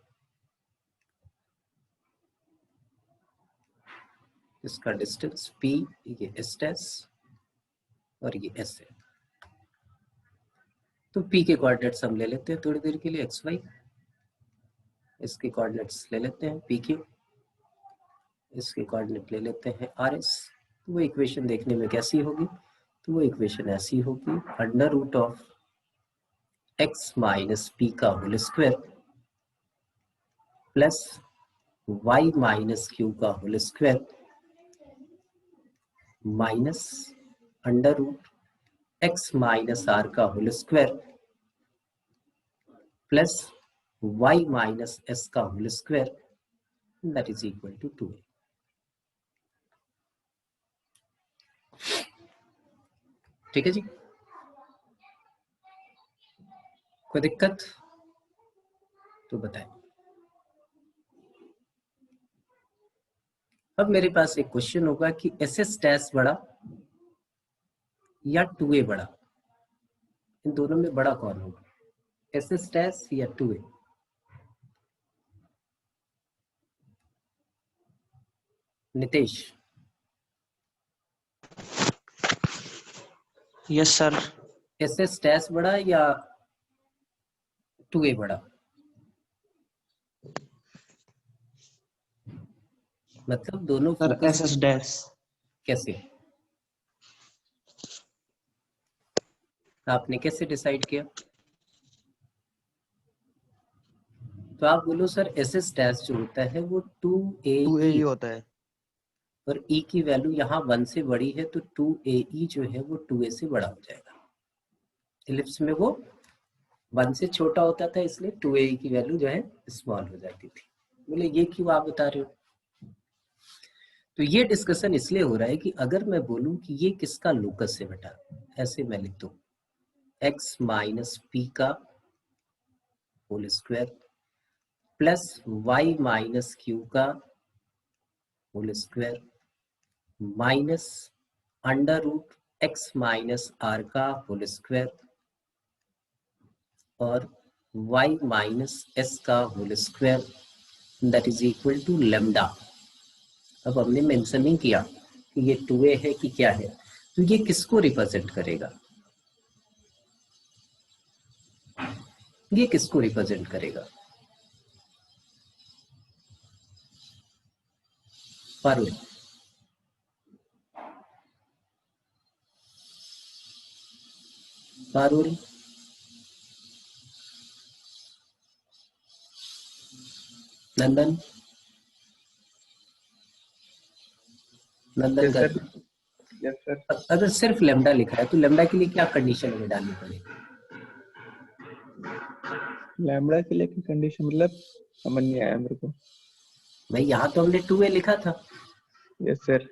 Speaker 1: इसका डिस्टेंस p, ये s डैश और ये s है। तो p के कोऑर्डिनेट्स हम ले लेते हैं थोड़ी देर के लिए, xy। इसके कोऑर्डिनेट्स ले लेते हैं pq, इसके कोऑर्डिनेट ले लेते हैं rs। तो वो इक्वेशन देखने में कैसी होगी? तो वो इक्वेशन ऐसी होगी, under root of x minus p का whole square plus y minus q का whole square minus under root x minus r का whole square plus y minus s का whole square, that is equal to 2a। ठीक है जी? कोई दिक्कत तो बताएं। अब मेरे पास एक क्वेश्चन होगा कि SS डैश बड़ा या 2a बड़ा, इन दोनों में बड़ा कौन होगा? SS डैश या 2a? Nitesh?
Speaker 3: Yes sir.
Speaker 1: SS dash बड़ा या 2a बड़ा? मतलब दोनों
Speaker 3: सर
Speaker 1: फोकस
Speaker 3: SS डैश।
Speaker 1: कैसे? आपने कैसे डिसाइड किया? तो आप बोलो सर SS डैश जो होता है वो 2AE
Speaker 3: होता है।
Speaker 1: और E की वैल्यू यहाँ 1 से बड़ी है, तो 2AE जो है वो 2a से बड़ा हो जाएगा। इलिप्स में वो 1 से छोटा होता था, इसलिए 2AE की वैल्यू जो है स्मॉल हो जाती थी। बोले ये क्यों आप बता रहे हो? तो ये डिस्कशन इसलिए हो रहा है कि अगर मैं बोलूं कि ये किसका लोकस है बेटा, ऐसे मैं लिख दूं x माइनस p का whole square plus y minus q का whole square minus under root x minus R का होल स्क्वायर और y माइनस एस का whole square that is equal to lambda. अब हमने मेंशन नहीं किया कि ये 2a है कि क्या है, तो ये किसको रिप्रेजेंट करेगा, ये किसको रिप्रेजेंट करेगा? पारुल, पारुल, नंदन, नंदन
Speaker 4: यस
Speaker 1: का
Speaker 4: सर, यस सर।
Speaker 1: अगर सिर्फ लेमडा लिखा है तो लेमडा के लिए क्या कंडीशन हमें डालनी पड़ेगी?
Speaker 4: लैम्बडा के लिए की कंडीशन मतलब समझ नहीं आया मेरे को।
Speaker 1: भाई यहाँ तो हमने 2a लिखा था,
Speaker 4: यस सर।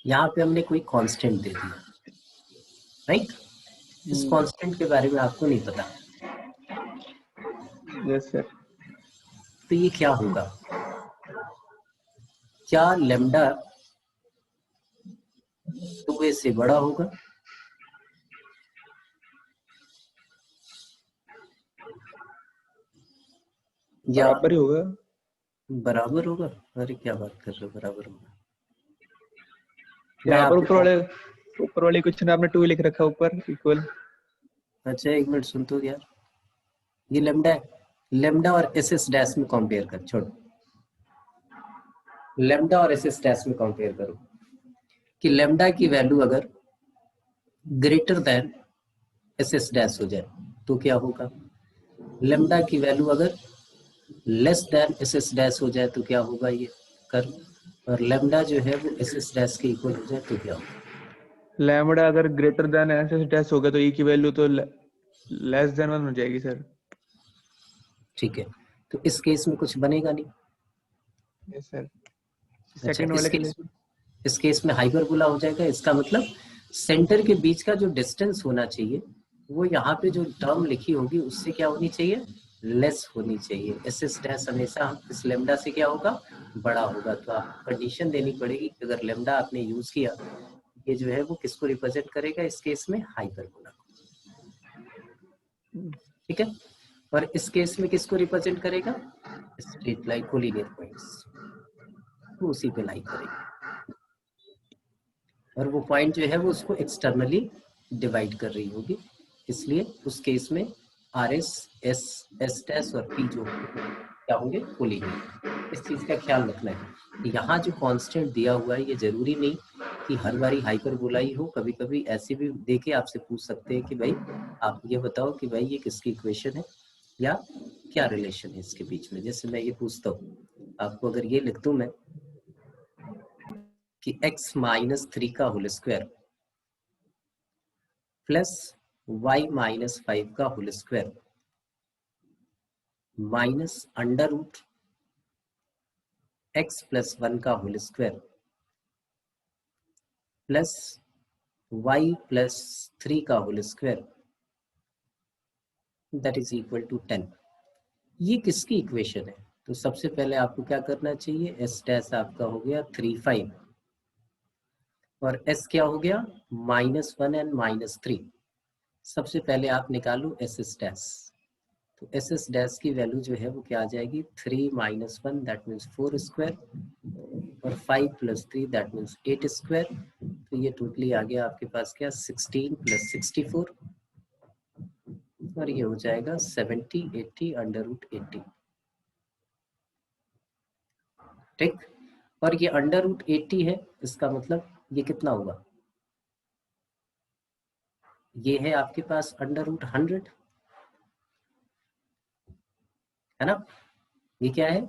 Speaker 1: यहाँ पे हमने कोई कांस्टेंट दे दिया, राइट? इस कांस्टेंट के बारे में आपको नहीं पता,
Speaker 4: यस सर।
Speaker 1: तो ये क्या होगा? क्या लेमडा 2a से बड़ा होगा? या
Speaker 4: बराबर ही होगा।
Speaker 1: बराबर होगा? अरे क्या बात कर रहे हो, बराबर होगा? मैं
Speaker 4: यहाँ पर
Speaker 1: आपको
Speaker 4: ऊपर वाले क्वेश्चन आपने 2 लिख रखा है ऊपर इक्वल।
Speaker 1: अच्छा एक मिनट सुन तो यार, ये लेमडा है, लेमडा और एस एस डैश में कंपेयर कर, छोड़ो, लेमडा और एस एस डैश में कंपेयर करो कि लेमडा की वैल्यू अगर greater than S S dash हो जाए तो क्या होगा, लेमडा की वैल्यू अगर less than S S dash हो जाए तो क्या होगा, ये कर, और लेमडा जो है वो एस एस डैश के इक्वल हो जाए तो क्या होगा?
Speaker 4: लैम्बडा अगर greater than S S dash होगा तो ई की वैल्यू तो लेस देन 1 हो जाएगी सर।
Speaker 1: ठीक है, तो इस केस में कुछ बनेगा नहीं।
Speaker 4: Yes sir.
Speaker 1: अच्छा,
Speaker 4: सेकंड वाले के लिए
Speaker 1: इस केस में हाइपरबोला हो जाएगा, इसका मतलब सेंटर के बीच का जो डिस्टेंस होना चाहिए वो यहाँ पे जो टर्म लिखी होगी उससे क्या होनी चाहिए, लेस होनी चाहिए। एस एस डैश हमेशा इस लेमडा से क्या होगा, बड़ा होगा। तो आपको कंडीशन देनी पड़ेगी कि अगर लेमडा आपने यूज किया, ये जो है वो किसको रिप्रेजेंट करेगा इस केस में, हाइपरबोला को, ठीक है। और इस केस में किसको रिप्रेजेंट करेगा, स्ट्रेट लाइन कोलिनियर पॉइंट्स, तो उसी पे लाई करेगा, और वो पॉइंट जो है वो उसको एक्सटर्नली डिवाइड कर रही होगी, इसलिए उस केस में R S S S dash और पी जो क्या होंगे, कोलिनियर। इस चीज का ख्याल रखना है। यहाँ जो कांस्टेंट दिया हुआ है ये जरूरी नहीं कि हर बारी हाइपरबोला ही हो, कभी कभी ऐसे भी देके आपसे पूछ सकते हैं कि भाई आप ये बताओ कि भाई ये किसकी इक्वेशन है या क्या रिलेशन है इसके बीच में। जैसे मैं ये पूछता हूँ आपको, अगर ये लिख दूं मैं कि x माइनस 3 का whole square plus y minus 5 का whole square minus under root x plus 1 का whole square plus y plus 3 का whole square that is equal to 10, ये किसकी इक्वेशन है? तो सबसे पहले आपको क्या करना चाहिए, s डैश आपका हो गया 3 5 और s क्या हो गया, -1 एंड -3। सबसे पहले आप निकालो एस एस डैश, तो एस एस डैश की वैल्यू जो है वो क्या आ जाएगी, 3 - 1 दैट मीन्स 4 स्क्वायर और 5 + 3 दैट मीन्स 8 स्क्वायर। तो ये टोटली आ गया आपके पास क्या, 16 + 64 और ये हो जाएगा 70 80 √80, ठीक। और ये √80 है, इसका मतलब ये कितना होगा, ये है आपके पास √100, है ना। ये क्या है,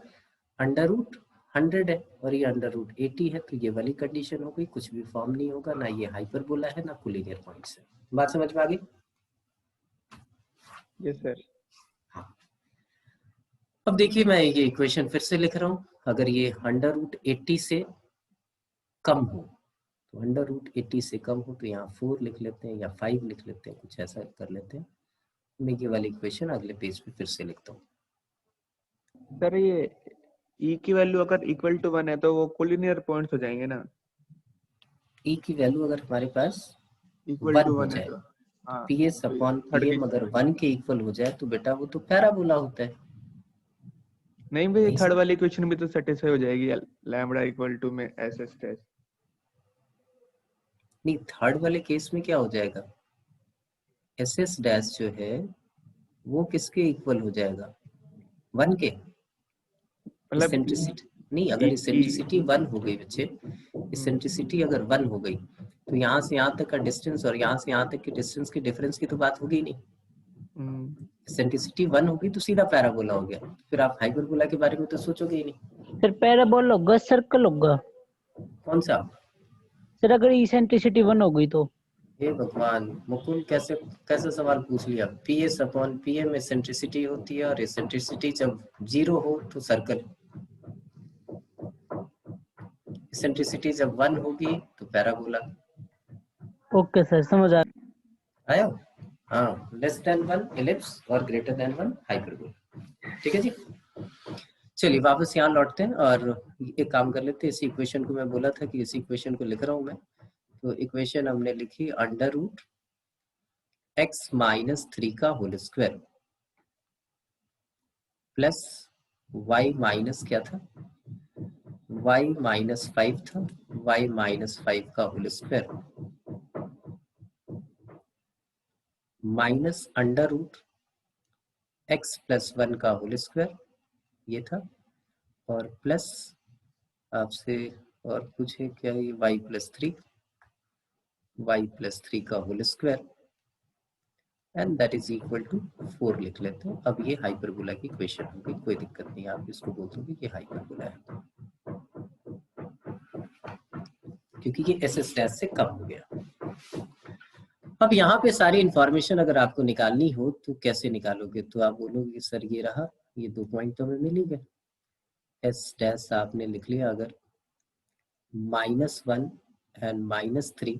Speaker 1: √100 है और ये √80 है, तो ये वाली कंडीशन हो गई, कुछ भी फॉर्म नहीं होगा, ना ये हाइपरबोला है ना कोलिनियर पॉइंट्स है। बात समझ में आ गई?
Speaker 4: Yes sir.
Speaker 1: अब देखिए मैं ये इक्वेशन फिर से लिख रहा हूँ, अगर ये √80 से कम हो, तो √80 से कम हो तो यहाँ 4 लिख लेते हैं या 5 लिख लेते हैं, कुछ ऐसा कर लेते हैं। मैं ये वाली इक्वेशन अगले पेज पे फिर से लिखता हूँ।
Speaker 4: सर ये ई की वैल्यू अगर इक्वल टू 1 है तो वो कोलिनियर पॉइंट्स हो जाएंगे ना।
Speaker 1: ई की वैल्यू अगर हमारे पास
Speaker 4: इक्वल
Speaker 1: वन
Speaker 4: टू
Speaker 1: हो
Speaker 4: 1 है
Speaker 1: जाए,
Speaker 4: तो हाँ
Speaker 1: P S upon
Speaker 4: third
Speaker 1: P
Speaker 4: की
Speaker 1: एम अगर 1 के इक्वल हो जाए तो बेटा वो तो पैराबोला होता है।
Speaker 4: नहीं भाई,
Speaker 1: नहीं
Speaker 4: थर्ड
Speaker 1: सर,
Speaker 4: वाली इक्वेशन भी तो सेटिस्फाई हो जाएगी, लैम्बडा इक्वल टू में एस एस डैश।
Speaker 1: नहीं थर्ड वाले केस में क्या हो जाएगा, एस एस डैश जो है वो किसके इक्वल हो जाएगा, 1 के।
Speaker 4: मतलब
Speaker 1: इसेंट्रिसिटी नहीं,
Speaker 4: ई
Speaker 1: अगर
Speaker 4: ई
Speaker 1: इसेंट्रिसिटी 1 हो गई बच्चे, इसेंट्रिसिटी अगर 1 हो गई तो यहाँ से यहाँ तक का डिस्टेंस और यहाँ से यहाँ तक के डिस्टेंस के डिफरेंस की तो बात होगी नहीं। इसेंट्रिसिटी 1 होगी तो सीधा पैराबोला हो गया, फिर आप हाइपरबोला के बारे में तो सोचोगे ही नहीं।
Speaker 2: सर पैराबोला होगा, सर्कल होगा
Speaker 1: कौन सा?
Speaker 2: सर, अगर इसेंट्रिसिटी 1 हो गई तो।
Speaker 1: हे भगवान मुकुल, कैसे कैसे सवाल पूछ लिया। P S upon P M eccentricity होती है और एसेंट्रिसिटी जब 0 हो तो सर्कल, एसेंट्रिसिटी जब 1 होगी तो पैराबोला।
Speaker 2: ओके सर, समझ आ
Speaker 1: आया? हाँ, लेस देन 1 इलिप्स और ग्रेटर देन 1 हाइपरबोला। ठीक है जी, चलिए वापस यहाँ लौटते हैं और एक काम कर लेते हैं। इसी इक्वेशन को मैं बोला था कि इसी इक्वेशन को लिख रहा हूँ मैं, तो इक्वेशन हमने लिखी अंडर रूट x माइनस 3 का whole square plus y minus क्या था, y माइनस 5 था, y माइनस 5 का whole square minus under root x plus 1 का होल स्क्वायर, ये था, और प्लस आपसे और कुछ है क्या, ये y प्लस 3 का whole square and that is equal to 4 लिख लेते हैं। अब ये हाइपरबोला की इक्वेशन हो गई, कोई दिक्कत नहीं, आप इसको बोल दोगे कि हाइपरबोला है क्योंकि ये एस एस डैश से कम हो गया। अब यहाँ पे सारी इंफॉर्मेशन अगर आपको निकालनी हो तो कैसे निकालोगे, तो आप बोलोगे सर ये रहा, ये 2 पॉइंट तो हमें मिल ही गए। एस डैश आपने लिख लिया अगर -1 एंड -3,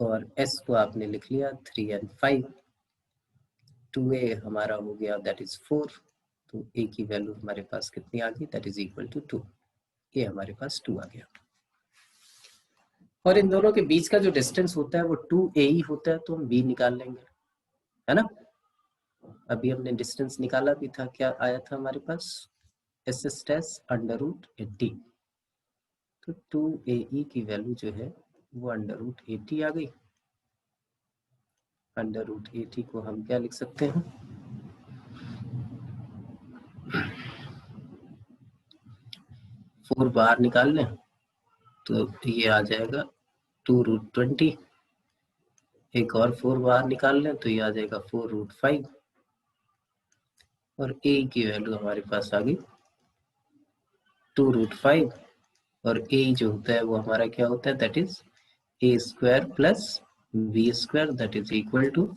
Speaker 1: और s को आपने लिख लिया 3 एंड 5, 2a हमारा हो गया दैट इज 4, तो a की वैल्यू हमारे पास कितनी आ गई, दैट इज इक्वल टू 2, ये हमारे पास 2 आ गया। और इन दोनों के बीच का जो डिस्टेंस होता है वो 2a ही होता है, तो हम b निकाल लेंगे, है ना। अभी हमने डिस्टेंस निकाला भी था, क्या आया था हमारे पास, S S dash under root 80, तो 2ae की वैल्यू जो है वो अंडर रूट 80 आ गई। अंडर रूट 80 को हम क्या लिख सकते हैं, 4 बाहर निकाल लें तो ये आ जाएगा 2√20, एक और 4 बाहर निकाल लें तो ये आ जाएगा 4√5, और a की वैल्यू हमारे पास आ गई 2√5, और a जो होता है वो हमारा क्या होता है, that is a square plus b square, that is equal to,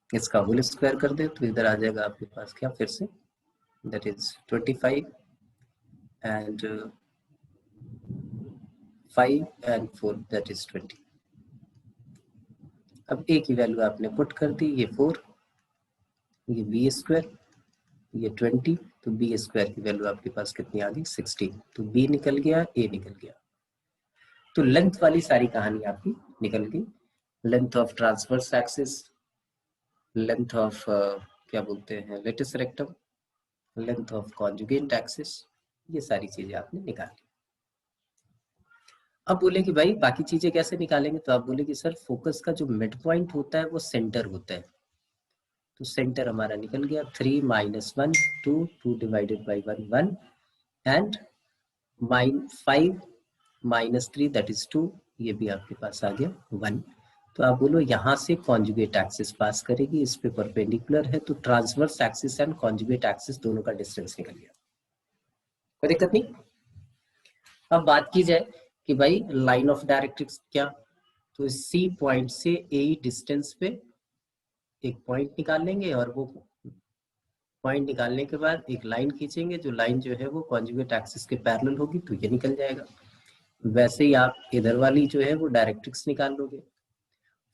Speaker 1: इसका होल स्क्वायर कर दे तो इधर आ जाएगा आपके पास क्या, फिर say that is 25 and 5 and 4 that is 20। अब a की वैल्यू आपने पुट कर दी, ये 4, ये b स्क्वायर, ये 20, तो b स्क्वायर की वैल्यू आपके पास कितनी आ गई, 16, तो b निकल गया, a निकल गया। तो लेंथ वाली सारी कहानी आपकी निकल गई, length of transverse axis, length of क्या बोलते हैं latus rectum, length of conjugate axis, ये सारी चीजें आपने निकाली। अब बोले कि भाई बाकी चीजें कैसे निकालेंगे, तो आप बोले कि सर फोकस का जो मिड पॉइंट होता है वो सेंटर होता है, तो सेंटर हमारा निकल गया 3 - 1 2, 2 divided by 1 1 and 5 - 3 that is 2, ये भी आपके पास आ गया 1। तो आप बोलो यहाँ से कॉन्जुगेट एक्सिस पास करेगी, इस पे परपेंडिकुलर है, तो transverse axis and conjugate axis दोनों का डिस्टेंस निकल गया, कोई दिक्कत नहीं। अब बात की जाए कि भाई लाइन ऑफ डायरेक्ट्रिक्स क्या, तो सी पॉइंट से ए डिस्टेंस पे एक पॉइंट निकाल लेंगे, और वो पॉइंट निकालने के बाद एक लाइन खींचेंगे, जो लाइन जो है वो कॉन्जुगेट एक्सिस के पैरेलल होगी, तो ये निकल जाएगा। वैसे ही आप इधर वाली जो है वो डायरेक्ट्रिक्स निकाल लोगे।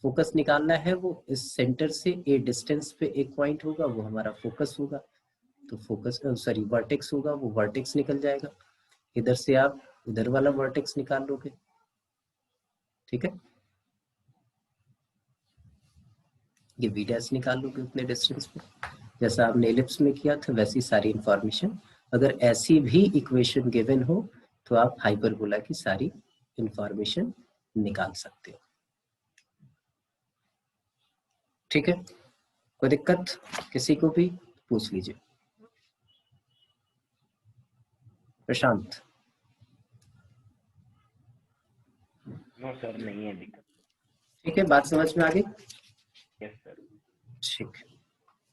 Speaker 1: फोकस निकालना है, वो इस सेंटर से ए डिस्टेंस पे एक पॉइंट होगा, वो हमारा फोकस होगा, तो फोकस सॉरी वर्टेक्स होगा, वो वर्टेक्स निकल जाएगा। इधर से आप इधर वाला वर्टेक्स निकाल लोगे, ठीक है। ये v डैश निकाल लोगे उतने डिस्टेंस पे, जैसा आपने एलिप्स में किया था वैसी सारी इंफॉर्मेशन। अगर ऐसी भी इक्वेशन गिवन हो तो आप हाइपरबोला की सारी इंफॉर्मेशन निकाल सकते हो। ठीक है, कोई दिक्कत किसी को भी पूछ लीजिए। प्रशांत?
Speaker 6: नो सर, नहीं है दिक्कत।
Speaker 1: ठीक है, बात समझ में आ गई?
Speaker 6: Yes sir.
Speaker 1: ठीक है,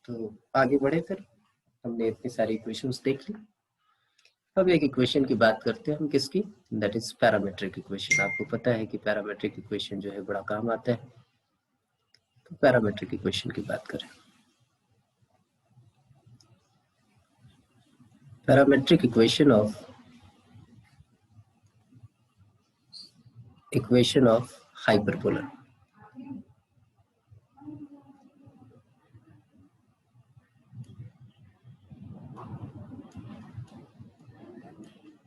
Speaker 1: तो आगे बढ़े फिर। हमने इतनी सारी इक्वेशंस देख ली। अब एक इक्वेशन की बात करते हैं हम, किसकी? That is parametric equation. आपको पता है कि पैरामेट्रिक इक्वेशन जो है बड़ा काम आता है, तो पैरामेट्रिक इक्वेशन की बात करें। Parametric equation of hyperbola.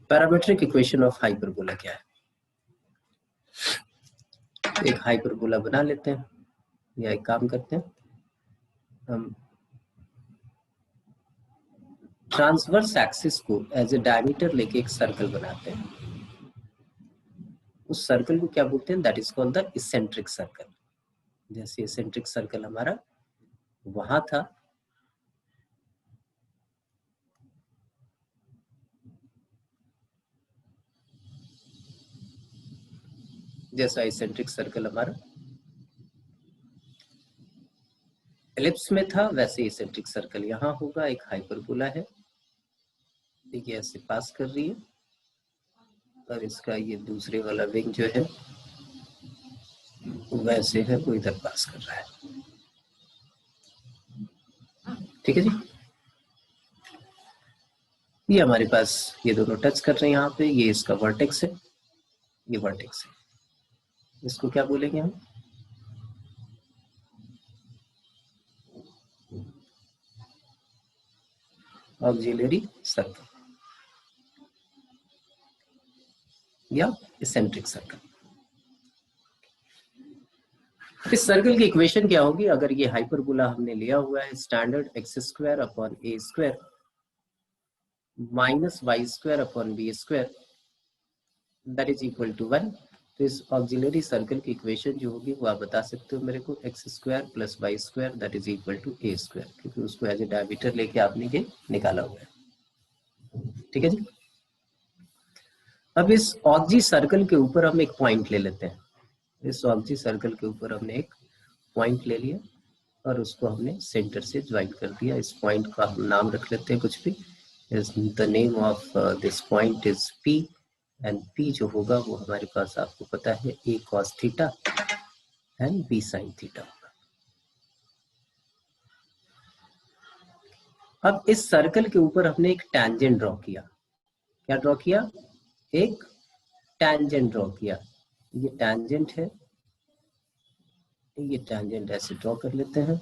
Speaker 1: Parametric equation of hyperbola क्या है? एक हाइपरबोला बना लेते हैं, या एक काम करते हैं, हम ट्रांसवर्स एक्सिस को एज ए डायमीटर लेके एक सर्कल बनाते हैं। उस सर्कल को क्या बोलते हैं? That is called the eccentric circle. जैसे इसेंट्रिक सर्कल हमारा वहां था, जैसा इसेंट्रिक सर्कल हमारा एलिप्स में था, वैसे इसेंट्रिक सर्कल यहाँ होगा। एक हाइपरबोला है, देखिए ऐसे पास कर रही है, और इसका ये दूसरे वाला विंग जो है वैसे है, वो इधर पास कर रहा है। ठीक है जी, ये हमारे पास ये दोनों टच कर रहे हैं यहाँ पे। ये इसका वर्टेक्स है, ये वर्टेक्स है। इसको क्या बोलेंगे हम? ऑक्सिलरी सर्कल या इसेंट्रिक सर्कल। इस सर्कल की इक्वेशन क्या होगी? अगर ये हाइपरबोला हमने लिया हुआ है standard X square upon A square minus Y square upon B square that is equal to 1, तो इस ऑक्सिलरी सर्कल की इक्वेशन जो होगी वो आप बता सकते हो मेरे को, X square plus Y square that is equal to A square, क्योंकि उसको एज ए डायमीटर लेके आपने ये निकाला हुआ है। ठीक है जी, अब इस ऑक्सी सर्कल के ऊपर हम एक पॉइंट ले लेते हैं। इस ऑक्सी सर्कल के ऊपर हमने एक पॉइंट ले लिया और उसको हमने सेंटर से ज्वाइन कर दिया। इस पॉइंट का हम नाम रख लेते हैं कुछ भी। The name of this point is P, and P जो होगा वो हमारे पास आपको पता है a cos theta and b sine theta होगा। अब इस सर्कल के ऊपर हमने एक टैंजेंट ड्रॉ किया। क्या ड्रॉ किया? एक टैंजेंट ड्रॉ किया। ये टैंजेंट है, ये टैंजेंट ऐसे ड्रॉ कर लेते हैं।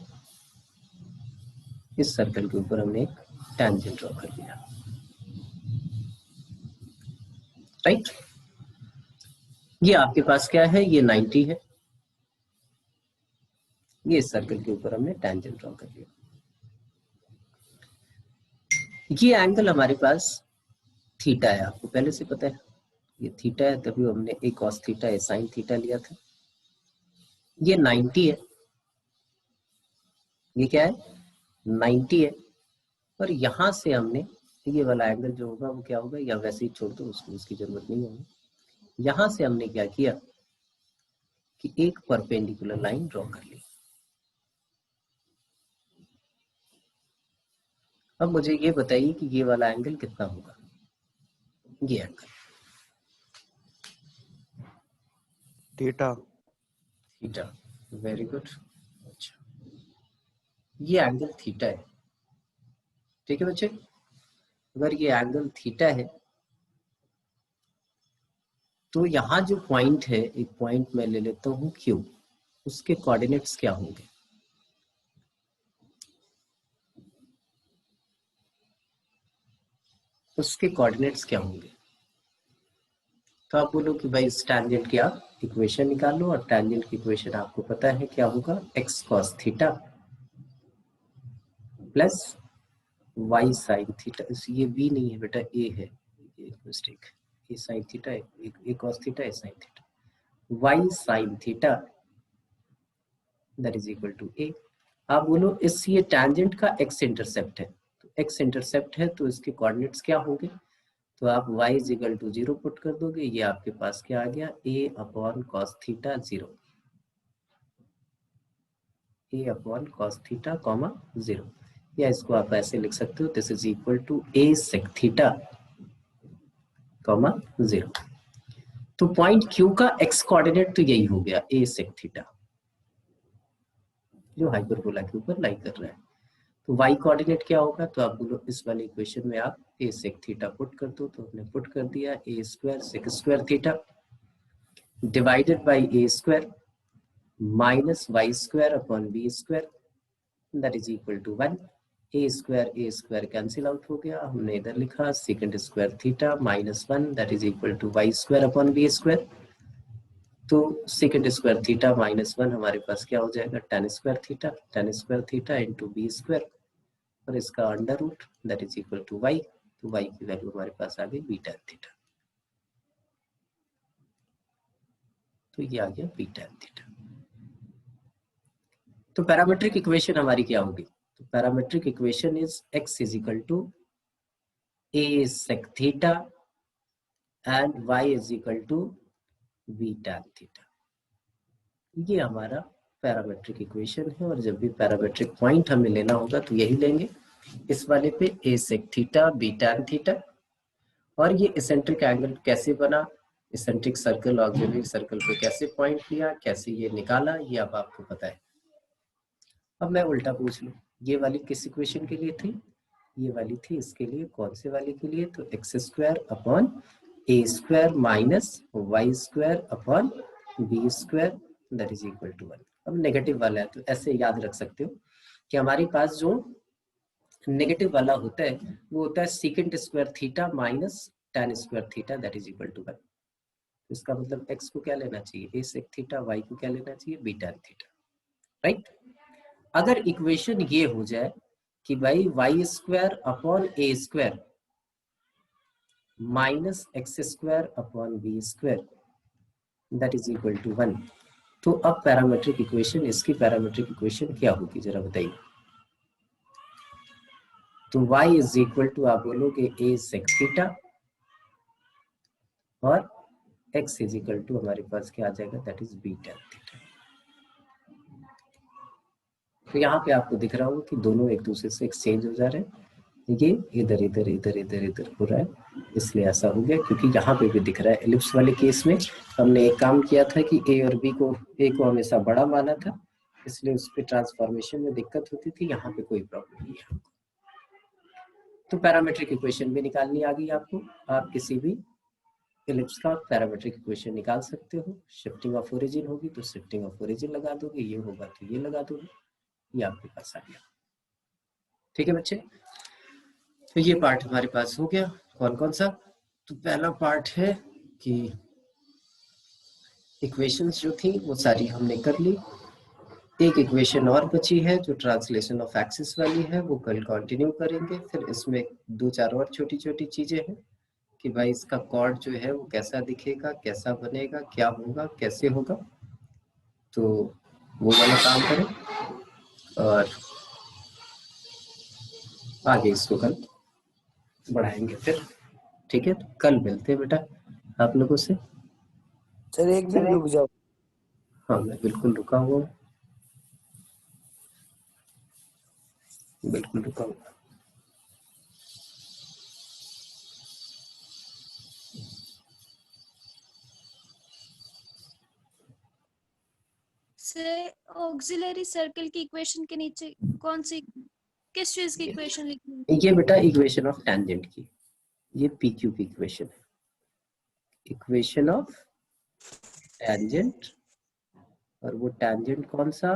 Speaker 1: इस सर्कल के ऊपर हमने एक टैंजेंट ड्रॉ कर लिया, राइट। ये आपके पास क्या है? ये 90 है। ये इस सर्कल के ऊपर हमने टैंजेंट ड्रॉ कर लिया। ये एंगल हमारे पास थीटा है, आपको पहले से पता है ये थीटा है, तभी हमने एक कॉस थीटा ए साइन थीटा लिया था। ये 90 है, ये क्या है? 90 है। और यहां से हमने ये वाला एंगल जो होगा वो क्या होगा, या वैसे ही छोड़ दो उसको, उसकी जरूरत नहीं होगी। यहां से हमने क्या किया कि एक परपेंडिकुलर लाइन ड्रॉ कर ली। अब मुझे ये बताइए कि ये वाला एंगल कितना होगा? ये angle
Speaker 3: theta.
Speaker 1: Theta, very good. अच्छा, ये एंगल थीटा है। ठीक है बच्चे, अगर ये एंगल थीटा है तो यहाँ जो पॉइंट है, एक पॉइंट मैं ले लेता हूँ क्यू, उसके कोऑर्डिनेट्स क्या होंगे? उसके कोऑर्डिनेट्स क्या होंगे? तो आप बोलो कि भाई इस टेंजेंट की आप इक्वेशन निकालो, और टेंजेंट की इक्वेशन आपको पता है क्या होगा, x cos theta plus y sin theta. ये b नहीं है बेटा, a है, ये mistake, a sin theta, a cos theta, a sin theta, y sin theta that is equal to a। आप बोलो इस ये टेंजेंट का x इंटरसेप्ट है, तो x इंटरसेप्ट है तो इसके कोऑर्डिनेट्स क्या होंगे, तो आप y is equal to 0 put कर दोगे, ये आपके पास क्या आ गया, a upon cos theta 0, a upon cos theta comma 0, या इसको आप ऐसे लिख सकते हो, this is equal to a sec theta comma 0। तो पॉइंट Q का x कोऑर्डिनेट तो यही हो गया, a सेक थीटा, जो हाइपरबोला के ऊपर लाई कर रहा है। तो y कोऑर्डिनेट क्या होगा, तो आप बोलो इस वाले इक्वेशन में आप a सेक थीटा पुट कर दो, तो हमने पुट कर दिया a square sec square theta divided by a square minus y square upon b square that is equal to 1। a square cancel out हो गया, हमने इधर लिखा second square theta minus 1 that is equal to y square upon b square. तो second square theta minus 1 हमारे पास क्या हो जाएगा, tan square theta into B square, और इसका under root that is equal to y। तो y की वैल्यू हमारे पास आ गई b tan थीटा, तो ये आ गया b tan थीटा। तो पैरामेट्रिक इक्वेशन हमारी क्या होगी, तो parametric equation is x is equal to a sec theta and y is equal to b tan theta. ये हमारा पैरामेट्रिक इक्वेशन है, और जब भी पैरामेट्रिक पॉइंट हमें लेना होगा तो यही लेंगे, इस वाले पे a sec theta b tan theta. और ये इसेंट्रिक एंगल कैसे बना, इसेंट्रिक सर्कल ऑक्सिलरी सर्कल पे कैसे पॉइंट लिया, कैसे ये निकाला, ये अब आपको पता है। अब मैं उल्टा पूछ लूं, ये वाली किस इक्वेशन के लिए थी, ये वाली थी इसके लिए, कौन से वाले के लिए, तो X square upon A square minus Y square upon B square that is equal to 1। अब नेगेटिव वाला है तो ऐसे याद रख सकते हो कि हमारे पास जो नेगेटिव वाला होता है वो होता है secant square theta minus tan square theta that is equal to 1। इसका मतलब x को क्या लेना चाहिए, a sec थीटा, y को क्या लेना चाहिए, b tan थीटा, राइट। अगर इक्वेशन ये हो जाए कि भाई Y square upon A square minus X square upon B square that is equal to 1, तो अब पैरामेट्रिक इक्वेशन, इसकी पैरामेट्रिक इक्वेशन क्या होगी जरा बताइए। तो y इज इक्वल टू आप बोलोगे a sec थीटा, और x इज इक्वल टू हमारे पास क्या आ जाएगा, that is b tan theta. तो यहाँ पे आपको दिख रहा होगा कि दोनों एक दूसरे से एक्सचेंज हो जा रहे हैं, ये इधर इधर इधर इधर इधर हो रहा है, इसलिए ऐसा हो गया, क्योंकि यहाँ पे भी दिख रहा है। एलिप्स वाले केस में हमने एक काम किया था कि a और b को, a को हमेशा बड़ा माना था, इसलिए उस पर ट्रांसफॉर्मेशन में दिक्कत होती थी, यहाँ पे कोई प्रॉब्लम नहीं है। तो पैरामेट्रिक इक्वेशन भी निकालनी आ गई आपको, आप किसी भी एलिप्स का पैरामेट्रिक इक्वेशन निकाल सकते हो। शिफ्टिंग ऑफ ओरिजिन होगी तो शिफ्टिंग ऑफ ओरिजिन लगा दोगे, ये होगा तो ये लगा दोगे, ये आपके पास आ गया। ठीक है बच्चे, तो ये पार्ट हमारे पास हो गया। कौन कौन सा, तो पहला पार्ट है कि इक्वेशंस जो थी वो सारी हमने कर ली। एक इक्वेशन और बची है जो ट्रांसलेशन ऑफ एक्सिस वाली है, वो कल कंटिन्यू करेंगे। फिर इसमें दो चार और छोटी छोटी चीजें हैं कि भाई इसका कॉर्ड जो है वो कैसा दिखेगा, कैसा बनेगा, क्या होगा, कैसे होगा, तो वो वाला काम करें और आगे इसको कल बढ़ाएंगे फिर। ठीक है, तो कल मिलते हैं बेटा आप लोगों से।
Speaker 7: सर एक मिनट रुक जाओ।
Speaker 1: हाँ मैं बिल्कुल रुका हुआ हूँ, बिल्कुल रुका हुआ।
Speaker 5: सर ऑक्सिलरी सर्कल की इक्वेशन के नीचे कौन सी, किस चीज की इक्वेशन लिखनी है?
Speaker 1: ये बेटा इक्वेशन ऑफ टेंजेंट की, ये पीक्यू की इक्वेशन है, इक्वेशन ऑफ टेंजेंट। और वो टेंजेंट कौन सा,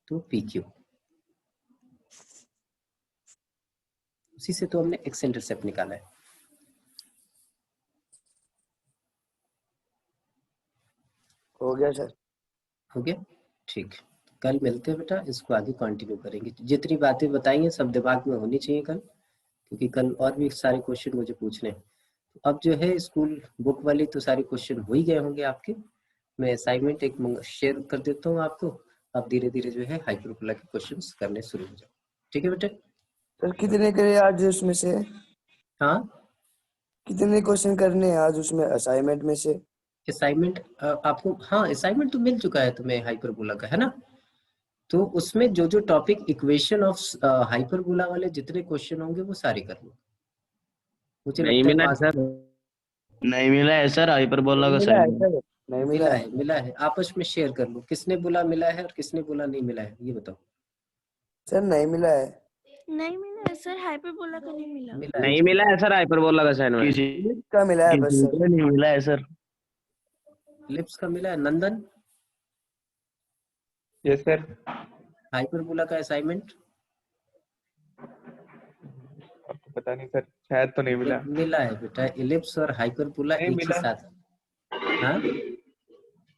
Speaker 1: तो पीक्यू। उसी से तो हमने एक्स इंटरसेप्ट निकाला है।
Speaker 7: हो गया सर।
Speaker 1: हो गया, ठीक। कल मिलते हैं बेटा, इसको आगे कंटिन्यू करेंगे। जितनी बातें बताई हैं सब दिमाग में होनी चाहिए कल, क्योंकि कल और भी सारे क्वेश्चन मुझे पूछने हैं। अब जो है स्कूल बुक वाले तो सारे क्वेश्चन हो ही गए होंगे आपके। मैं असाइनमेंट एक शेयर कर देता हूँ आपको। आप धीरे धीरे जो है हाइपरबोला के क्वेश्चंस करने शुरू हो जाओ। ठीक है बेटा?
Speaker 7: सर कितने करे आज उसमें से?
Speaker 1: हाँ,
Speaker 7: कितने क्वेश्चन करने हैं आज उसमें असाइनमेंट में से?
Speaker 1: असाइनमेंट आपको, हाँ असाइनमेंट तो मिल चुका है तुम्हें हाइपरबोला का, है ना? तो उसमें जो जो टॉपिक इक्वेशन ऑफ हाइपरबोला वाले जितने क्वेश्चन होंगे वो सारे कर लो। मुझे
Speaker 3: नहीं
Speaker 1: लगता है
Speaker 3: मिला है सर, नहीं मिला है सर हाइपरबोला का
Speaker 7: मिला है
Speaker 3: असाइनमेंट।
Speaker 7: सर, नहीं मिला है।
Speaker 1: मिला है, आपस में शेयर कर लो। किसने बोला मिला है और किसने बोला नहीं मिला है, ये बताओ।
Speaker 7: सर नहीं मिला है।
Speaker 5: नहीं मिला है सर, हाइपरबोला का नहीं मिला।
Speaker 1: मिला है,
Speaker 3: नहीं मिला है सर हाइपरबोला का असाइनमेंट,
Speaker 7: किसी का मिला है बस सर।
Speaker 3: नहीं मिला है सर।
Speaker 1: लिप्स का मिला है। नंदन,
Speaker 4: यस सर।
Speaker 1: हाइपरबोला का असाइनमेंट
Speaker 4: आपको पता नहीं सर, शायद तो नहीं मिला।
Speaker 1: मिला है बेटा। इलिप्स और हाइपरबोला
Speaker 4: नहीं
Speaker 1: एक ही
Speaker 4: मिला।
Speaker 1: साथ। हाँ,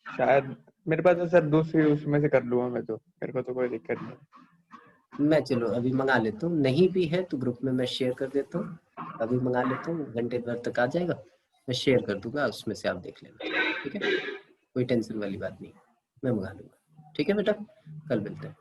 Speaker 4: शायद मेरे पास तो सर दूसरी उसमें से कर लूंगा मैं, तो मेरे को तो कोई दिक्कत नहीं।
Speaker 1: मैं चलो अभी मंगा लेता हूँ। नहीं भी है तो ग्रुप में मैं शेयर कर देता हूँ। अभी मंगा लेता हूँ, घंटे भर तक आ जाएगा। मैं शेयर कर दूंगा, उसमें से आप देख लेना। ठीक है, कोई टेंशन वाली बात नहीं, मैं मंगा लूंगा। ठीक है बेटा, कल मिलते हैं।